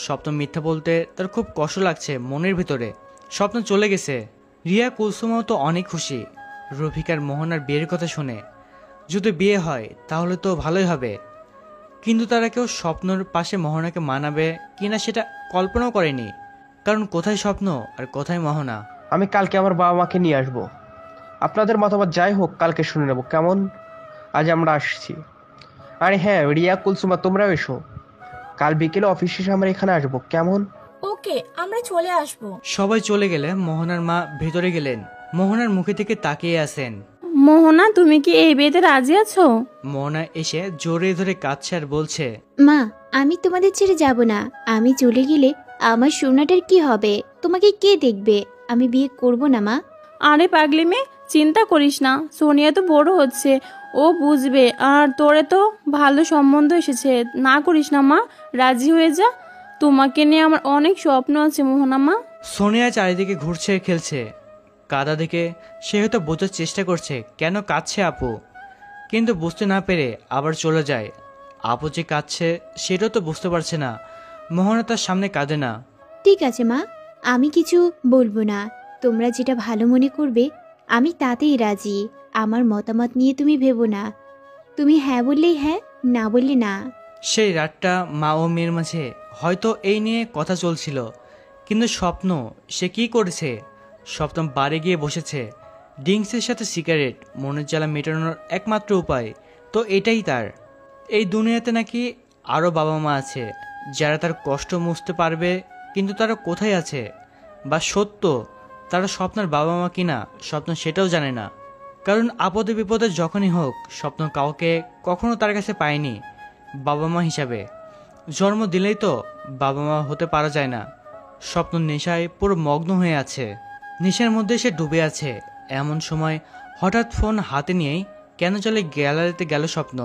স্বপ্ন মিথ্যা বলতে তার খুব কষ্ট লাগছে মনের ভিতরে। স্বপ্ন চলে গেছে। রিয়া কুলসুমাও তো অনেক খুশি রফিকার মোহনার বিয়ের কথা শুনে। যদি বিয়ে হয় তাহলে তো ভালোই হবে, কিন্তু তারা কেউ স্বপ্নর পাশে মোহনাকে মানাবে কিনা সেটা কল্পনাও করেনি। কারণ কোথায় স্বপ্ন আর কোথায় মোহনা। আমি কালকে আমার বাবা মাকে নিয়ে আসব। আপনাদের মতামত যাই হোক কালকে শুনে নেব, কেমন? আজ আমরা আসছি। আরে হ্যাঁ, রিয়া কুলসুমা তোমরাও এসো। কাল বিকেলে অফিস শেষে আমরা এখানে আসবো, কেমন? ওকে, আমরা চলে আসবো। সবাই চলে গেলে মোহনার মা ভেতরে গেলেন। মোহনার মুখে থেকে তাকিয়ে আছেন। মোহনা, তুমি কি এই বিয়েতে রাজি আছো? মোহনা এসে জোরে ধরে কাঁদছে আর বলছে, মা, আমি তোমাদের ছেড়ে যাব না। আমি চলে গেলে আমার সোনাটার কি হবে? তোমাকে কে দেখবে? আমি বিয়ে করব না মা। আরে পাগলি মেয়ে, চিন্তা করিস না, সোনিয়া তো বড় হচ্ছে, ও বুঝবে। আর তোরে তো ভালো সম্বন্ধ এসেছে, না করিস না মা, রাজি হয়ে যা। তোমাকে নিয়ে আমার অনেক স্বপ্ন আছে মোহনা মা। সোনিয়া চারিদিকে ঘুরছে খেলছে। কাদা দেখে সে হয়তো বোঝার চেষ্টা করছে কেন কাঁদছে আপু, কিন্তু বুঝতে না পেরে আবার চলে যায়। আপু যে কাঁদছে সেটাও তো বুঝতে পারছে না। মোহনা তার সামনে কাঁদে না। ঠিক আছে মা, আমি কিছু বলবো না। তোমরা যেটা ভালো মনে করবে আমি তাতেই রাজি। আমার মতামত নিয়ে তুমি ভেবো না। তুমি হ্যাঁ বললেই হ্যাঁ, না বললে না। সেই রাতটা মা ও মেয়ের মাঝে হয়তো এই নিয়ে কথা চলছিল, কিন্তু স্বপ্ন সে কি করেছে? স্বপ্ন বাড়ি গিয়ে বসেছে। ড্রিঙ্কসের সাথে সিগারেট মনের জ্বালা মেটানোর একমাত্র উপায় তো এটাই তার। এই দুনিয়াতে নাকি আরও বাবা মা আছে যারা তার কষ্ট মুছতে পারবে, কিন্তু তারা কোথায় আছে? বা সত্য তারা স্বপ্নের বাবা মা কিনা স্বপ্ন সেটাও জানে না। কারণ আপদে বিপদে যখনই হোক স্বপ্ন কাউকে কখনো তার কাছে পায়নি বাবা মা হিসাবে। জন্ম দিলেই তো বাবা মা হতে পারা যায় না। স্বপ্ন নেশায় পুরো মগ্ন হয়ে আছে, নেশার মধ্যে সে ডুবে আছে। এমন সময় হঠাৎ ফোন হাতে নিয়েই কেন চলে গ্যালারিতে গেল স্বপ্ন।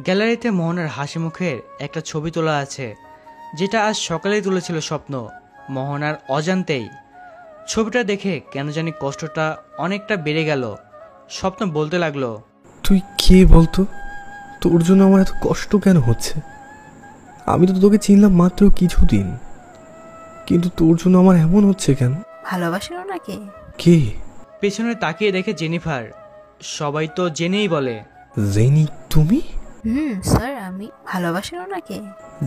গ্যালারিতে মোহনার হাসি মুখের একটা ছবি তোলা আছে, যেটা আজ সকালেই তুলেছিল স্বপ্ন মোহনার অজান্তেই। ছবিটা দেখে কেন জানি কষ্টটা অনেকটা বেড়ে গেল। স্বপ্ন বলতে লাগলো, তুই কে বলতো? তোর জন্য আমার এত কষ্ট কেন হচ্ছে? আমি তো তোকে চিনলাম মাত্র কিছুদিন, কিন্তু তোর জন্য আমার এমন হচ্ছে কেন? ভালোবাসেন ওনাকে? কে? পেছনে তাকিয়ে দেখে জেনিফার। সবাই তো জেনেই বলে। জেনি তুমি? স্যার, আমি ভালোবাসেন ওনাকে?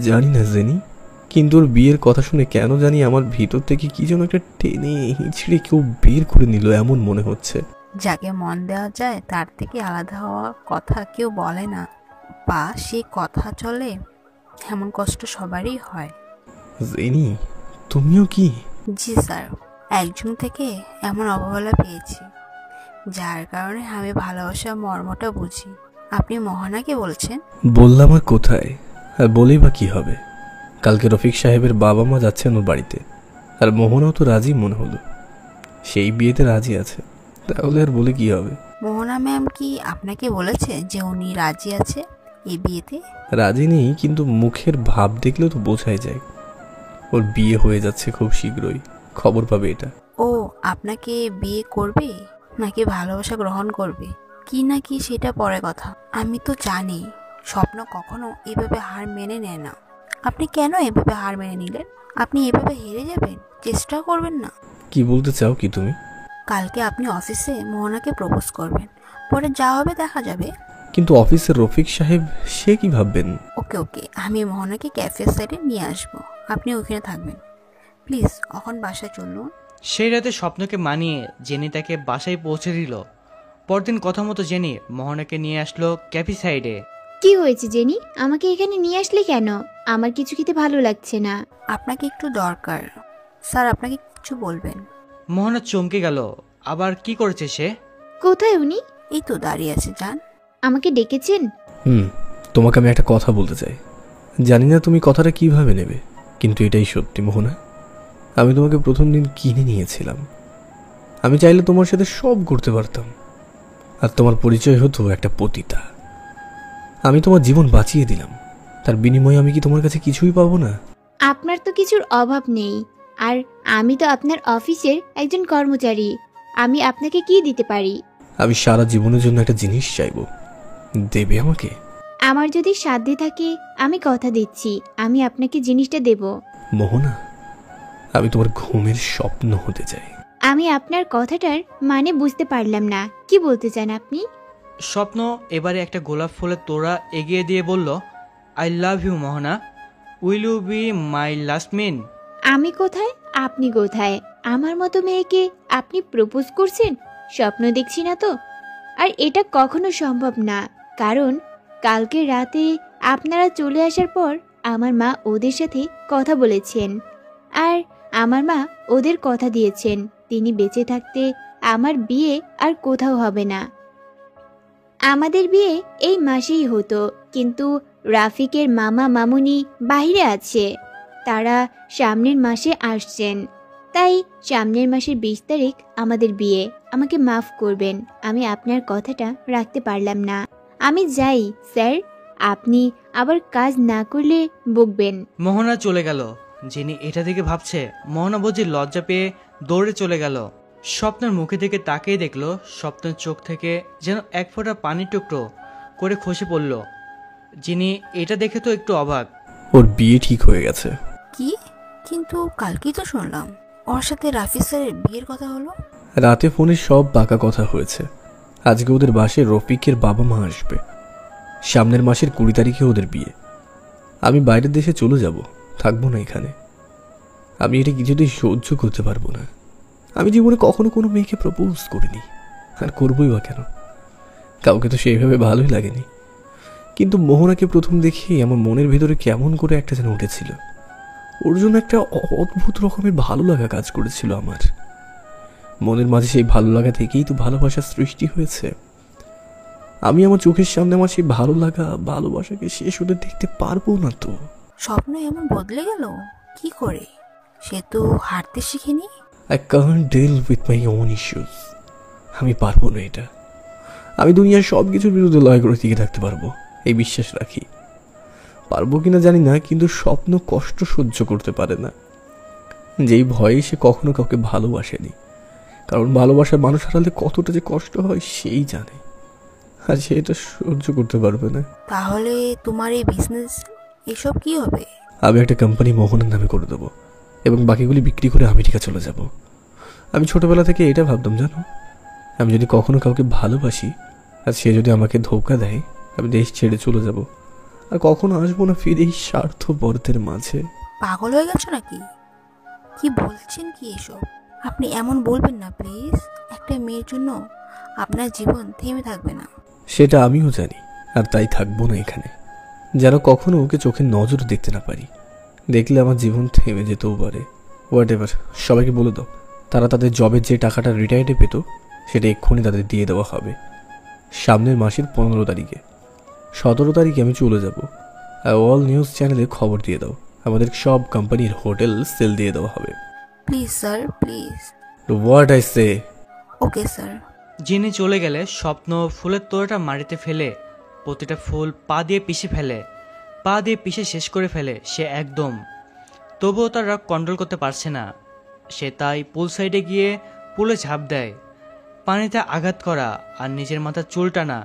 জানি না জেনি, কিন্তু ওর বিয়ের কথা শুনে কেন জানি আমার ভিতর থেকে কি যেন একটা টেনে হিঁচড়ে কেউ বের করে নিল এমন মনে হচ্ছে। যাকে মন দেওয়া যায় তার থেকে আলাদা হওয়ার কথা কেউ বলে না, বা সেই কথা চলে, এমন কষ্ট সবারই হয়। জেনি, তুমিও কি? জি স্যার, একজন থেকে এমন অবহেলা পেয়েছি যার কারণে আমি ভালোবাসার মর্মটা বুঝি। আপনি মোহনাকে বলছেন? বললাম আর কোথায়, আর বলেই বা কি হবে? কালকে রফিক সাহেবের বাবা মা যাচ্ছেন ওর বাড়িতে, আর মোহনাও তো রাজি মনে হলো, সেই বিয়েতে রাজি আছে, তাহলে আর বলে কি হবে? মোহনা ম্যাম কি আপনাকে বলেছে যে উনি রাজি আছে এই বিয়েতে? রাজি নেই, কিন্তু মুখের ভাব দেখলেও তো বোঝাই যায় ওর বিয়ে হয়ে যাচ্ছে খুব শীঘ্রই, খবর পাবে এটা। ও আপনাকে বিয়ে করবে নাকি ভালোবাসা গ্রহণ করবে কি না কি সেটা পরে কথা। আমি তো জানি স্বপ্ন কখনো এভাবে হার মেনে নেয় না। আপনি কেন এভাবে হার মেনে নিলেন? আপনি এভাবে হেরে যাবেন, চেষ্টা করবেন না? কি বলতে চাও কি তুমি? কালকে আপনি অফিসে মোহনাকে প্রপোজ করবেন, পরে যা হবে দেখা যাবে। কিন্তু অফিসের রফিক সাহেব সে কি ভাববেন? ওকে, আমি মোহনাকে ক্যাফে সাইডে নিয়ে আসবো, আপনি ওখানে থাকবেন। প্লিজ এখন বাসায় চলুন। সেই রাতে স্বপ্নকে মানিয়ে জেনি তাকে বাসায় পৌঁছে দিল। পরদিন কথা মতো জেনি মোহনাকে নিয়ে আসলো ক্যাফে সাইডে। কি হয়েছে জেনি, আমাকে এখানে নিয়ে আসলে কেন? আমার কিছু খেতে ভালো লাগছে না। আপনাকে একটু দরকার স্যার, আপনাকে কিছু বলবেন। মোহনা চমকে গেল। আবার কি করেছে সে? কোথায় উনি? এই তো দাঁড়িয়ে আছে। যান। আমাকে ডেকেছেন? তোমাকে আমি একটা কথা বলতে চাই। জানি না তুমি কথাটা কিভাবে নেবে, কিন্তু এটাই সত্যি মোহনা, আমি তোমাকে প্রথম দিন কিনে নিয়েছিলাম। আমি চাইলে তোমার সাথে সব করতে পারতাম, আর তোমার পরিচয় হতো একটা পতিতা। আমি তোমার জীবন বাঁচিয়ে দিলাম, তার বিনিময়ে আমি কি তোমার কাছে কিছুই পাবো না? আপনার তো কিছুর অভাব নেই, আর আমি তো আপনার অফিসের একজন কর্মচারী। আমি আপনাকে কি দিতে পারি? আমি সারা জীবনের জন্য একটা জিনিস চাইবো, দেবে আমাকে? আমার যদি সাধ্যে থাকে আমি কথা দিচ্ছি আমি আপনাকে জিনিসটা দেব। মোহনা, আমি তোমার ঘুমের স্বপ্ন হতে চাই। আমি আপনার কথাটার মানে বুঝতে পারলাম না, কি বলতে চান আপনি? স্বপ্ন এবারে একটা গোলাপ ফুলের তোড়া এগিয়ে দিয়ে বলল, I love you Mohana, will you be my last mean? আমি কোথায়, আপনি কোথায়? আমার মতো মেয়েকে আপনি প্রপোজ করছেন? স্বপ্ন দেখছি না তো? আর এটা কখনো সম্ভব না, কারণ কালকে রাতে আপনারা চলে আসার পর আমার মা ওদের সাথে কথা বলেছেন, আর আমার মা ওদের কথা দিয়েছেন তিনি বেঁচে থাকতে আমার বিয়ে আর কোথাও হবে না। আমাদের বিয়ে এই মাসেই হতো, কিন্তু রাফিকের মামা মামুনি বাইরে আছে, তারা সামনের মাসে আসছেন, তাই সামনের মাসের 20 তারিখ আমাদের বিয়ে। আমাকে মাফ করবেন, আমি আপনার কথাটা রাখতে পারলাম না। আমি যাই স্যার, আপনি আবার কাজ না করলে বকবেন। মোহনা চলে গেল। যিনি এটা দেখে ভাবছে, মোহনা বুঝি লজ্জা পেয়ে দৌড়ে চলে গেল। স্বপ্নের মুখে থেকে তাকিয়ে দেখলো স্বপ্নের চোখ থেকে যেন এক ফোঁটা পানির টুকরো করে খসে পড়ল। যিনি এটা দেখে তো একটু অবাক। ওর বিয়ে ঠিক হয়ে গেছে। কি? কিন্তু কালকেই তো শুনলাম ওর সাথে রাফি স্যারের বিয়ের কথা হলো। রাতে ফোনে সব বাঁকা কথা হয়েছে। আজকে ওদের বাসায় রফিকের বাবা মা আসবে। সামনের মাসের 20 তারিখে ওদের বিয়ে। আমি বাইরের দেশে চলে যাব, থাকবো না এখানে। আমি এটা কিছুতেই সহ্য করতে পারবো না। আমি জীবনে কখনো কোনো মেয়েকে প্রপোজ করিনি, আর করবোই বা কেন? কাউকে তো সেইভাবে ভালোই লাগেনি। কিন্তু মোহনাকে প্রথম দেখেই আমার মনের ভেতরে কেমন করে একটা যেন উঠেছিল। ওর জন্য একটা অদ্ভুত রকমের ভালো লাগা কাজ করেছিল আমার মনের মাঝে। সেই ভালো লাগা থেকেই তো ভালোবাসার সৃষ্টি হয়েছে। আমি আমার চোখের সামনে আমার সেই ভালো লাগা ভালোবাসাকে শেষ হতে দেখতে পারবো না তো। স্বপ্ন এমন বদলে গেল কি করে? সে তো হাঁটতে শিখেনি। I can't deal with my own issues. আমি পারবো না এটা। আমি দুনিয়ার সব কিছুর বিরুদ্ধে লড়াই করে টিকে থাকতে পারবো, এই বিশ্বাস রাখি। পারবো কিনা জানি না, কিন্তু স্বপ্ন কষ্ট সহ্য করতে পারে না। যেই ভয়ে সে কখনো কাউকে ভালোবাসেনি, কারণ ভালোবাসার মানুষ হারালে কতটা যে কষ্ট হয় সেই জানে, আর সে এটা সহ্য করতে পারবে না। তাহলে তোমার এই বিজনেস এসব কি হবে? আমি একটা কোম্পানি মোহনের নামে করে দেবো, এবং বাকিগুলি বিক্রি করে আমেরিকা চলে যাব। আমি ছোটবেলা থেকে এটা ভাবতাম, জানো, আমি যদি কখনো কাউকে ভালোবাসি আর সে যদি আমাকে ধোঁকা দেয়, আমি দেশ ছেড়ে চলে যাব, আর কখনো আসবো না ফিরে এই স্বার্থপরদের মাঝে। পাগল হয়ে গেছো নাকি? কি বলছেন কি এসব? আপনি এমন বলবেন না প্লিজ। একটা মেয়ের জন্য আপনার জীবন থেমে থাকবে না। সেটা আমিও জানি, আর তাই থাকবো না এখানে, যেন কখনো ওকে চোখে নজর দেখতে না পারি। দেখলে আমার জীবন থেমে যেতেও পারে। হোয়াট এভার, সবাইকে বলে দাও তারা তাদের জবের যে টাকাটা রিটায়ার্ডে পেত সেটা এক্ষুনি তাদের দিয়ে দেওয়া হবে। সামনের মাসের 15 তারিখে। 17 তারিখে আমি চলে যাব। আর অল নিউজ চ্যানেলে খবর দিয়ে দাও, আমাদের সব কোম্পানির হোটেল সেল দিয়ে দেওয়া হবে। Please sir, please. What I say. Okay sir. যিনি চলে গেলে স্বপ্ন ফুলের তোড়াটা মাটিতে ফেলে প্রতিটা ফুল পা দিয়ে পিষে ফেলে, পা দিয়ে পিষে শেষ করে ফেলে সে একদম। তবুও তার রাগ কন্ট্রোল করতে পারছে না। সে তাই পুল সাইডে গিয়ে পুলে ঝাঁপ দেয়। পানিতে আঘাত করা আর নিজের মাথা চুল টানা,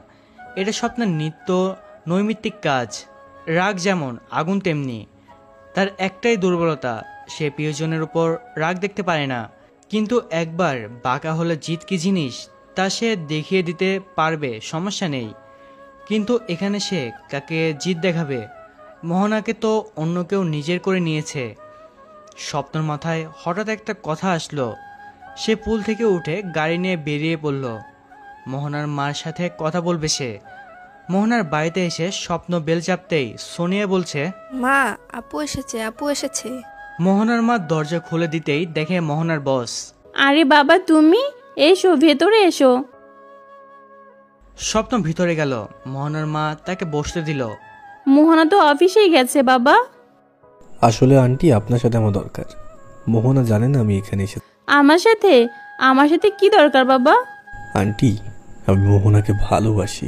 এটা স্বপ্নের নিত্য নৈমিত্তিক কাজ। রাগ যেমন আগুন তেমনি। তার একটাই দুর্বলতা, সে প্রিয়জনের উপর রাগ দেখতে পারে না। কিন্তু একবার বাঁকা হলে জিত কি জিনিস তা সে দেখিয়ে দিতে পারবে, সমস্যা নেই। কিন্তু এখানে সে কাকে জিত দেখাবে? মোহনাকে তো অন্য কেউ নিজের করে নিয়েছে। স্বপ্নের মাথায় হঠাৎ একটা কথা আসলো। সে পুল থেকে উঠে গাড়ি নিয়ে বেরিয়ে পড়ল। মোহনার মার সাথে কথা বলবে সে। মোহনার বাড়িতে এসে স্বপ্ন বেল চাপতেই সোনিয়া বলছে, মা, আপু এসেছে, আপু এসেছে। মোহনার মা দরজা খুলে দিতেই দেখে মোহনার বস। আরে বাবা তুমি, এসো ভেতরে এসো। স্বপ্ন ভিতরে গেল। মোহনার মা তাকে বসতে দিল। মোহনা তো অফিসেই গেছে বাবা। আসলে আন্টি আপনার সাথে আমার দরকার। মোহনা জানে না আমি এখানে এসেছি। আমার সাথে? আমার সাথে কি দরকার বাবা? আন্টি, আমি মোহনাকে ভালোবাসি,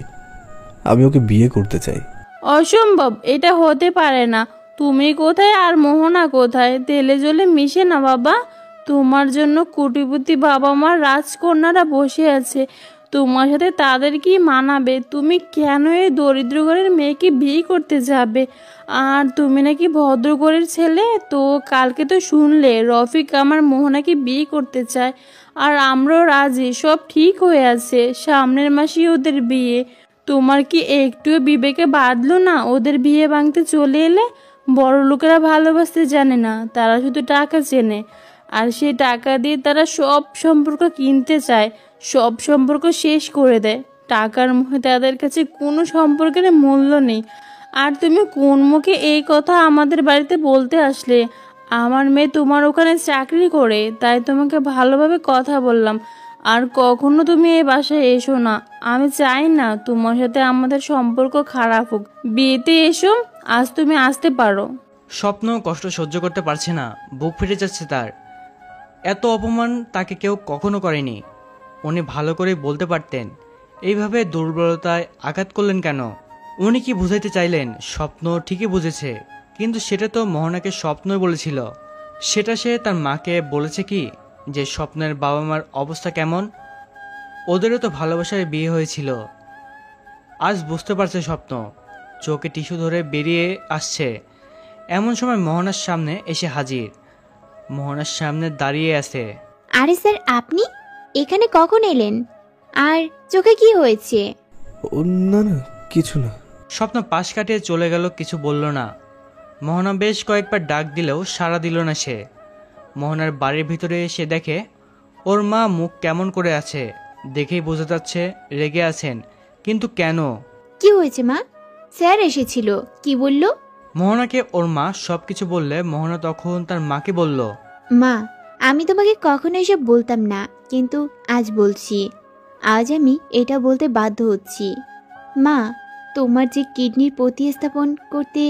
আমি ওকে বিয়ে করতে চাই। অসম্ভব, এটা হতে পারে না। তুমি কোথায় আর মোহনা কোথায়? তেলে জলে মিশে না বাবা। তোমার জন্য কোটিপতি বাবা মা রাজকন্যারা বসে আছে, তোমার সাথে তাদের কি মানাবে? তুমি কেন এই দরিদ্র ঘরের মেয়েকে বিয়ে করতে যাবে? আর তুমি নাকি ভদ্র ঘরের ছেলে। তো কালকে তো শুনলে রফিক আমার মোহনাকে বিয়ে করতে চায়, আর আমরাও রাজি, সব ঠিক হয়ে আছে। সামনের মাসেই ওদের বিয়ে। তোমার কি একটুও বিবেকে বাঁধলো না ওদের বিয়ে ভাঙতে চলে এলে? বড় লোকেরা ভালোবাসতে জানে না, তারা শুধু টাকা চেনে, আর সেই টাকা দিয়ে তারা সব সম্পর্ক কিনতে চায়, সব সম্পর্ক শেষ করে দেয়। টাকার মুখে তাদের কাছে কোনো সম্পর্কের মূল্য নেই। আর তুমি কোন মুখে এই কথা আমাদের বাড়িতে বলতে আসলে? আমার মেয়ে তোমার ওখানে চাকরি করে, তাই তোমাকে ভালোভাবে কথা বললাম। আর কখনো তুমি এই বাসায় এসো না। আমি চাই না তোমার সাথে আমাদের সম্পর্ক খারাপ হোক। বিয়েতে এসো, আজ তুমি আসতে পারো। স্বপ্ন কষ্ট সহ্য করতে পারছে না, বুক ফেটে যাচ্ছে তার। এত অপমান তাকে কেউ কখনো করেনি। উনি ভালো করে বলতে পারতেন, এইভাবে দুর্বলতায় আঘাত করলেন কেন? উনি কি বুঝাইতে চাইলেন? স্বপ্ন ঠিকই বুঝেছে, কিন্তু সেটা তো মোহনাকে স্বপ্নই বলেছিল। সেটা সে তার মাকে বলেছে কি যে স্বপ্নের বাবা মার অবস্থা কেমন? ওদেরও তো ভালোবাসায় বিয়ে হয়েছিল। আজ বুঝতে পারছে স্বপ্ন। চোখে টিস্যু ধরে বেরিয়ে আসছে। এমন সময় মোহনার সামনে এসে হাজির। মোহনার সামনে দাঁড়িয়ে আছে। আরে স্যার, আপনি এখানে কখন এলেন? আর চোখে কি হয়েছে? না না, কিছু না। স্বপ্ন পাশ কাটিয়ে চলে গেল, কিছু বলল না। মোহনা বেশ কয়েকবার ডাক দিলেও সাড়া দিল না সে। মোহনার বাড়ির ভিতরে এসে দেখে ওর মা মুখ কেমন করে আছে। দেখেই বোঝা যাচ্ছে রেগে আছেন, কিন্তু কেন? কি হয়েছে মা? স্যার এসেছিল, কি বলল? মোহনাকে ওর মা সবকিছু বললে মোহনা তখন তার মাকে বলল, মা, আমি তোমাকে কখনো এসব বলতাম না, কিন্তু আজ বলছি। আজ আমি এটা বলতে বাধ্য হচ্ছি। মা, তোমার যে কিডনির প্রতিস্থাপন করতে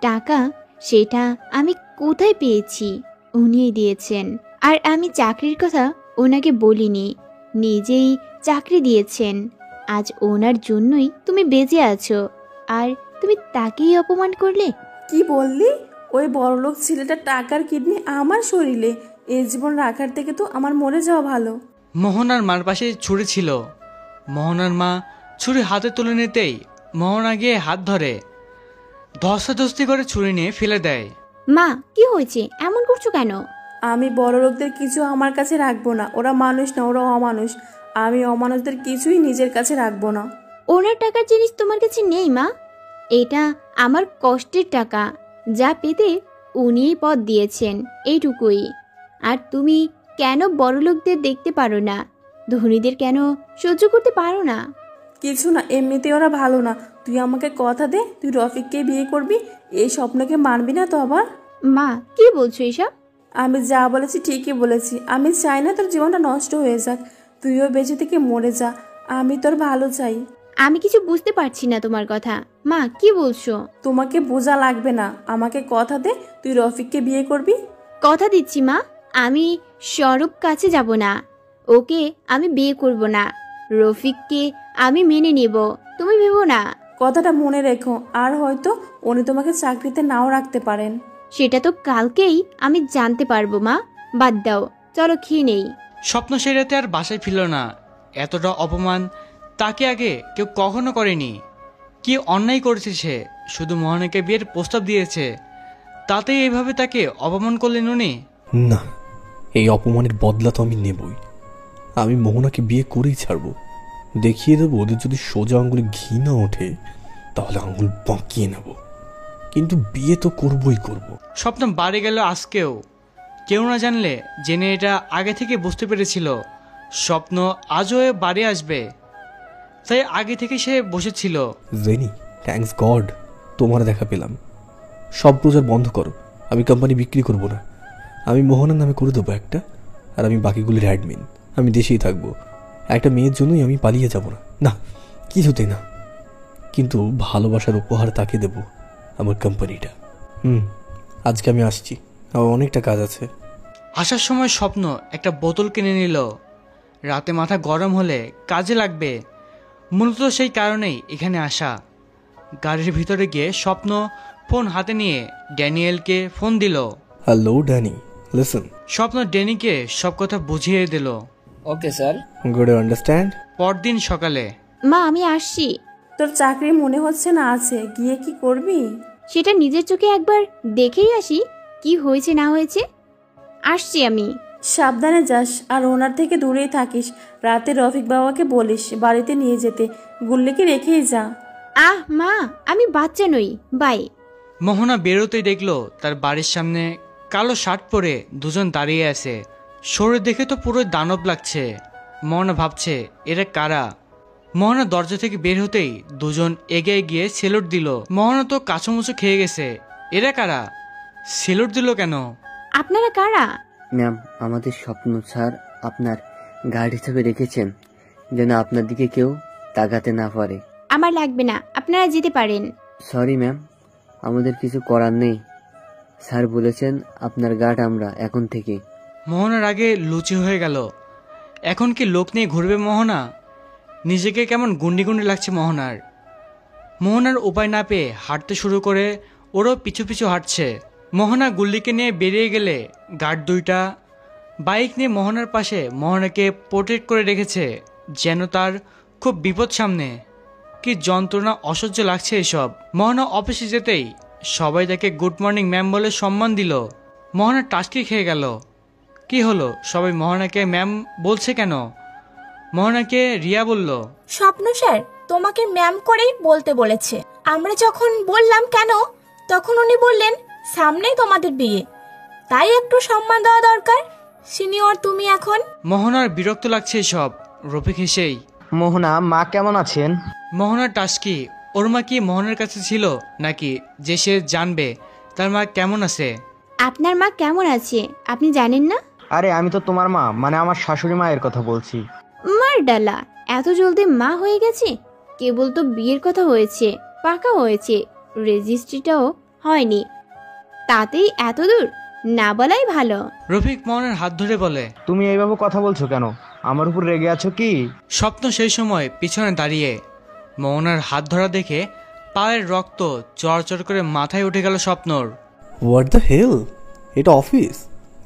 টাকা, সেটা আমি কোথায় পেয়েছি? উনিই দিয়েছেন। আর আমি চাকরির কথা ওনাকে বলিনি, নিজেই চাকরি দিয়েছেন। আজ ওনার জন্যই তুমি বেঁচে আছো, আর তুমি তাকেই অপমান করলে। কি বললি? ওই বড়লোক ছেলেটা টাকার কিডনি আমার শরীরে এই জীবন রাখার থেকে তো আমার মরে যাওয়া ভালো। মোহনার মার পাশে ছুরি ছিল। মোহনার মা ছুরি হাতে তুলে নিতেই মোহনা গিয়ে হাত ধরে ধস্তাধস্তি করে ছুরি নিয়ে ফেলে দেয়। মা, কি হয়েছে? এমন করছো কেন? আমি বড় লোকদের কিছু আমার কাছে রাখবো না। ওরা মানুষ না, ওরা অমানুষ। আমি অমানুষদের কিছুই নিজের কাছে রাখবো না। ওনার টাকার জিনিস তোমার কাছে নেই মা। এটা আমার কষ্টের টাকা, যা পেতে উনিই পথ দিয়েছেন, এইটুকুই। আর তুমি কেন বড়লোকদের দেখতে পারো না? ধনীদের কেন সহ্য করতে পারো না? কিছু না, এমনিতে ওরা ভালো না। তুই আমাকে কথা দে, তুই রফিককে বিয়ে করবি। এই স্বপ্নকে মানবি না তো আবার? মা, কি বলছো এসব? আমি যা বলেছি ঠিকই বলেছি। আমি চাই না তোর জীবনটা নষ্ট হয়ে যাক। তুইও বেঁচে থেকে মরে যা, আমি তোর ভালো চাই। আমি কিছু বুঝতে পারছি না তোমার কথা। মা, কি বলছো? তোমাকে বোঝা লাগবে না, আমাকে কথা দে, তুই রফিককে বিয়ে করবি। কথা দিচ্ছি মা, আমি স্বরূপ কাছে যাব না। ওকে আমি বিয়ে করব না। রফিককে আমি মেনে নেব, তুমি ভেবো না। কথাটা মনে রেখো। আর হয়তো উনি তোমাকে চাকরিতে নাও রাখতে পারেন। সেটা তো কালকেই আমি জানতে পারবো মা। বাদ দাও, চলো খেয়ে নেই। স্বপ্ন সেই রাতে আর বাসায় ফিরল না। এতটা অপমান তাকে আগে কেউ কখনো করেনি। কি অন্যায় করেছে সে? শুধু মোহনাকে বিয়ের প্রস্তাব দিয়েছে, তাতেই এইভাবে তাকে অপমান করলেন উনি। না, এই অপমানের বদলা তো আমি নেবই। আমি মোহনাকে বিয়ে করেই ছাড়বো। দেখিয়ে দেবো ওদের যদি সোজা আঙুলে ঘি না ওঠে তাহলে আঙুল বাঁকিয়ে নেব। কিন্তু বিয়ে তো করবই করব। স্বপ্ন বাড়ি গেল আজকেও। কেউ না জানলে জেনে এটা আগে থেকে বুঝতে পেরেছিল স্বপ্ন আজও বাড়ি আসবে, তাই আগে থেকে সে বসেছিল। জেনি, থ্যাঙ্কস গড তোমার দেখা পেলাম। সব প্রচার বন্ধ করো। আমি কোম্পানি বিক্রি করব না। আমি মোহনার নামে করে দেবো একটা, আর আমি বাকিগুলির অ্যাডমিন। আমি দেশেই থাকবো। একটা মেয়ের জন্যই আমি পালিয়ে যাব না, না কিছুতেই না। কিন্তু ভালোবাসার উপহার তাকে দেব, আমার কোম্পানিটা। আজকে আমি আসছি, আমার অনেকটা কাজ আছে। আসার সময় স্বপ্ন একটা বোতল কিনে নিল। রাতে মাথা গরম হলে কাজে লাগবে, মূলত সেই কারণেই এখানে আসা। গাড়ির ভিতরে গিয়ে স্বপ্ন ফোন হাতে নিয়ে ড্যানিয়েলকে ফোন দিল। Hello Danny, listen. স্বপ্ন ড্যানিকে সব কথা বুঝিয়ে দিল। Okay sir. Good understand. পরদিন সকালে। মা আমি আসছি। তোর চাকরি মনে হচ্ছে না আছে, গিয়ে কি করবি? সেটা নিজের চোখে একবার দেখেই আসি কি হয়েছে না হয়েছে। আসছি আমি। সাবধানে যাস, আর ওনার থেকে দূরেই থাকিস। রাতে রফিক বাবাকে বলিস বাড়িতে নিয়ে যেতে, গুল্লিকে রেখেই যা। আহ মা, আমি বাচ্চা নই, বাই। মোহনা বেরোতেই দেখলো তার বাড়ির সামনে কালো শার্ট পরে দুজন দাঁড়িয়ে আছে। শরীর দেখে তো পুরো দানব লাগছে। মোহনা ভাবছে এরা কারা। মোহনা দরজা থেকে বের হতেই দুজন এগিয়ে গিয়ে সেলুট দিল। মোহনা তো কাঁচুমুচু খেয়ে গেছে। এরা কারা, সেলুট দিল কেন? আপনারা কারা? ম্যাম, আমাদের স্বপ্ন স্যার আপনার গার্ড হিসেবে রেখেছেন, যেন আপনার দিকে কেউ তাকাতে না পারে। আমার লাগবে না, আপনারা যেতে পারেন। সরি ম্যাম, আমাদের কিছু করার নেই। স্যার বলেছেন আপনার গার্ড আমরা এখন থেকে। মোহনার আগে লুচি হয়ে গেল। এখন কি লোক নিয়ে ঘুরবে মোহনা? নিজেকে কেমন গুন্ডি গুন্ডি লাগছে মোহনার। মোহনার উপায় না পেয়ে হাঁটতে শুরু করে, ওরও পিছু পিছু হাঁটছে। মোহনা গুল্লিকে নিয়ে বেরিয়ে গেলে গার্ড দুইটা বাইক নিয়ে মোহনার পাশে মোহনাকে প্রোটেক্ট করে রেখেছে, যেন তার খুব বিপদ সামনে। কি যন্ত্রণা, অসহ্য লাগছে এসব। মোহনা অফিসে যেতেই সবাই তাকে গুড মর্নিং ম্যাম বলে সম্মান দিল। মোহনা টাস্কি খেয়ে গেল। কি হলো, সবাই মোহনাকে ম্যাম বলছে কেন? মোহনাকে রিয়া বলল, স্বপ্ন স্যার তোমাকে ম্যাম করেই বলতে বলেছে। আমরা যখন বললাম কেন, তখন উনি বললেন সামনেই তোমাদের বিয়ে, তাই একটু সম্মান দেওয়া দরকার। সিনিয়র তুমি এখন। মোহনার বিরক্ত লাগছে এসব। রফিক হেসেই, মোহনা মা কেমন আছেন? মোহনার টাস্কি। ওর মা কি মোহনার কাছে ছিল নাকি যে সে জানবে তার মা কেমন আছে? আপনার মা কেমন আছে আপনি জানেন না? আরে আমি তো তোমার মা, মানে আমার শাশুড়ি মায়ের কথা বলছি। মার ডালা, এত জলদি মা হয়ে গেছে? কেবল তো বিয়ের কথা হয়েছে, পাকা হয়েছে, রেজিস্ট্রিটাও হয়নি, তাতেই এত দূর? না বলাই ভালো। রফিক মোহনার হাত ধরে বলে, তুমি এইভাবে কথা বলছো কেন? আমার উপর রেগে আছো কি? স্বপ্ন সেই সময় পিছনে দাঁড়িয়ে। মোহনার হাত ধরা দেখে পায়ের রক্ত চড়চড় করে মাথায় উঠে গেল স্বপ্নর। হোয়াট দ্য হেল, এটা অফিস,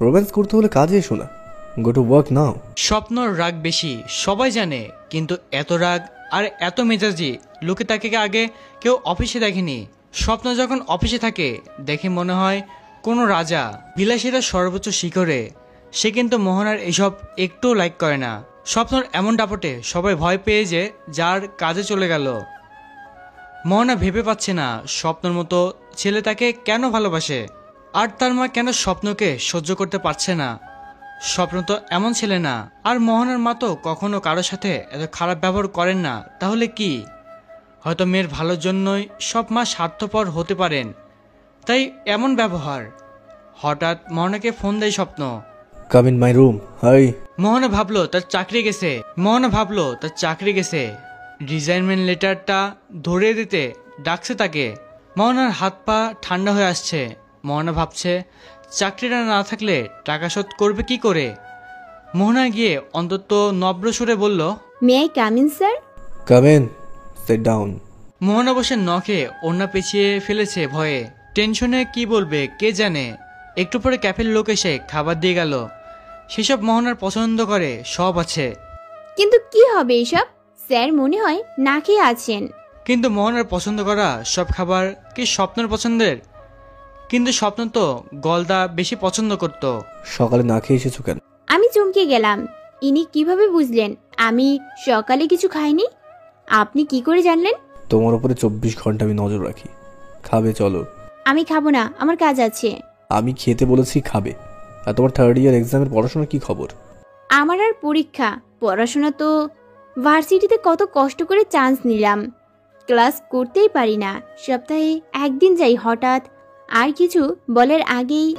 রোম্যান্স করতে হলে কাজে এসো না। গো টু ওয়ার্ক নাও। স্বপ্নর রাগ বেশি সবাই জানে, কিন্তু এত রাগ আর এত মেজাজি লোকে তাকে আগে কেউ অফিসে দেখেনি। স্বপ্ন যখন অফিসে থাকে দেখে মনে হয় কোনো রাজা, বিলাসীরা সর্বোচ্চ শিখরে। সে কিন্তু মোহনার এসব একটু লাইক করে না। স্বপ্নর এমন দাপটে সবাই ভয় পেয়ে যে যার কাজে চলে গেল। মোহনা ভেবে পাচ্ছে না স্বপ্নর মতো ছেলে তাকে কেন ভালোবাসে, আর তার মা কেন স্বপ্নকে সহ্য করতে পারছে না। স্বপ্ন তো এমন ছেলে না, আর মোহনার মা তো কখনো কারোর সাথে এত খারাপ ব্যবহার করেন না। তাহলে কি, হয়তো মেয়ের ভালোর জন্যই সব মা স্বার্থপর হতে পারেন, তাই এমন ব্যবহার। হঠাৎ মোহনাকে ফোন দেয় Swapna. Come in my room, hi. Mohana ভাবলো তার চাকরি গেছে। রিজাইনমেন্ট লেটারটা ধরিয়ে দিতে ডাকছে তাকে। মোহনার হাত পা ঠান্ডা হয়ে আসছে। মোহনা ভাবছে চাকরিটা না থাকলে টাকা শোধ করবে কি করে। মোহনা গিয়ে অন্তত নম্র সুরে বলল, may I come in sir? Come in, sit down. Mohana বসে নখে ওড়না পেঁচিয়ে ফেলেছে ভয়ে। টেনশনে কি বলবে কে জানে। একটু পরে ক্যাফের লোক এসে খাবার দিয়ে গেল। সেসব মোহনার পছন্দ করে সব আছে। কিন্তু কি হবে এসব? স্যার মনে হয় না খেয়ে আছেন। কিন্তু মোহনার পছন্দ করা সব খাবার কি স্বপ্নের পছন্দের? কিন্তু স্বপ্ন তো গলদা বেশি পছন্দ করত। সকালে না খেয়ে এসেছো কেন? আমি চমকে গেলাম। ইনি কিভাবে বুঝলেন আমি সকালে কিছু খাইনি? আপনি কি করে জানলেন? তোমার উপরে 24 ঘন্টা আমি নজর রাখি। খাবে চলো। আমি খাবো না, আমার কাজ আছে। আমি খেতে বলেছি, খাবে। আর তোমার 3rd ইয়ার এক্সামের পড়াশোনার কি খবর? আমার আর পরীক্ষা, পড়াশোনা তো ভার্সিটিতে কত কষ্ট করে চান্স নিলাম, ক্লাস করতেই পারি না। সপ্তাহে একদিন যাই। হঠাৎ আর কিছু বলার আগেই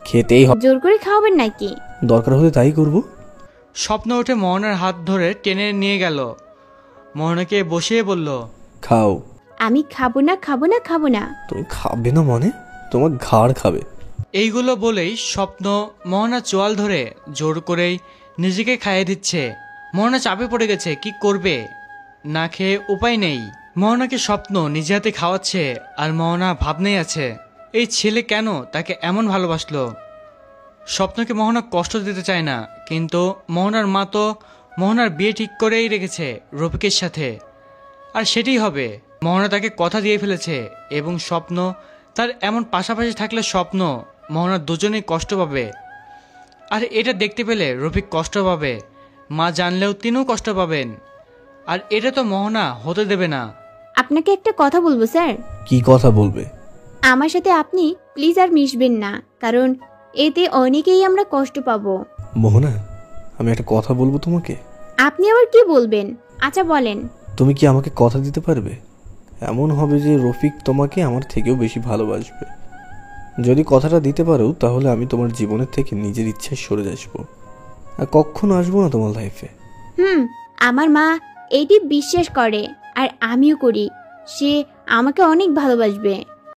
খেতেই হবে। জোর করে খাওয়াবেন নাকি? দরকার হলে তাই করব। স্বপ্ন উঠে মোহনার হাত ধরে টেনে নিয়ে গেল। মোহনাকে বসিয়ে বলল, খাও। আমি খাবো না, খাবো না, খাবো না। তুমি খাবে না মানে? তোমার ঘাড় খাবে। এইগুলো বলেই স্বপ্ন মোহনা চোয়াল ধরে জোর করেই নিজেকে খাইয়ে দিচ্ছে। মোহনা চাপে পড়ে গেছে, কি করবে, না খেয়ে উপায় নেই। মোহনাকে স্বপ্ন নিজে হাতে খাওয়াচ্ছে আর মোহনা ভাবনাই আছে এই ছেলে কেন তাকে এমন ভালোবাসলো। স্বপ্নকে মোহনা কষ্ট দিতে চায় না, কিন্তু মোহনার মা তো মোহনার বিয়ে ঠিক করেই রেখেছে রফিকের সাথে, আর সেটাই হবে। মোহনা তাকে কথা দিয়ে ফেলেছে এবং স্বপ্ন তার এমন পাশাপাশি থাকলে স্বপ্ন মোহনার দুজনেই কষ্ট পাবে, আর এটা দেখতে পেলে রফিক কষ্ট পাবে, মা জানলেও তিনিও কষ্ট পাবেন, আর এটা তো মোহনা হতে দেবে না। আপনাকে একটা কথা বলবো স্যার। কি কথা বলবে? আমার সাথে আপনি প্লিজ আর মিশবেন না, কারণ এতে অনেকেই আমরা কষ্ট পাবো। মোহনা, আমি একটা কথা বলবো তোমাকে। আপনি আবার কি বলবেন? আচ্ছা বলেন। তুমি কি আমাকে কথা দিতে পারবে এমন হবে যে রফিক তোমাকে আমার থেকেও বেশি ভালোবাসবে? যদি কথাটা দিতে পারো তাহলে আমি তোমার জীবনের থেকে নিজের ইচ্ছায় সরে আসবো আর কখনো আসবো না তোমার লাইফে। আমার মা এইটি বিশ্বাস করে আর আমিও করি, সে আমাকে অনেক ভালোবাসবে।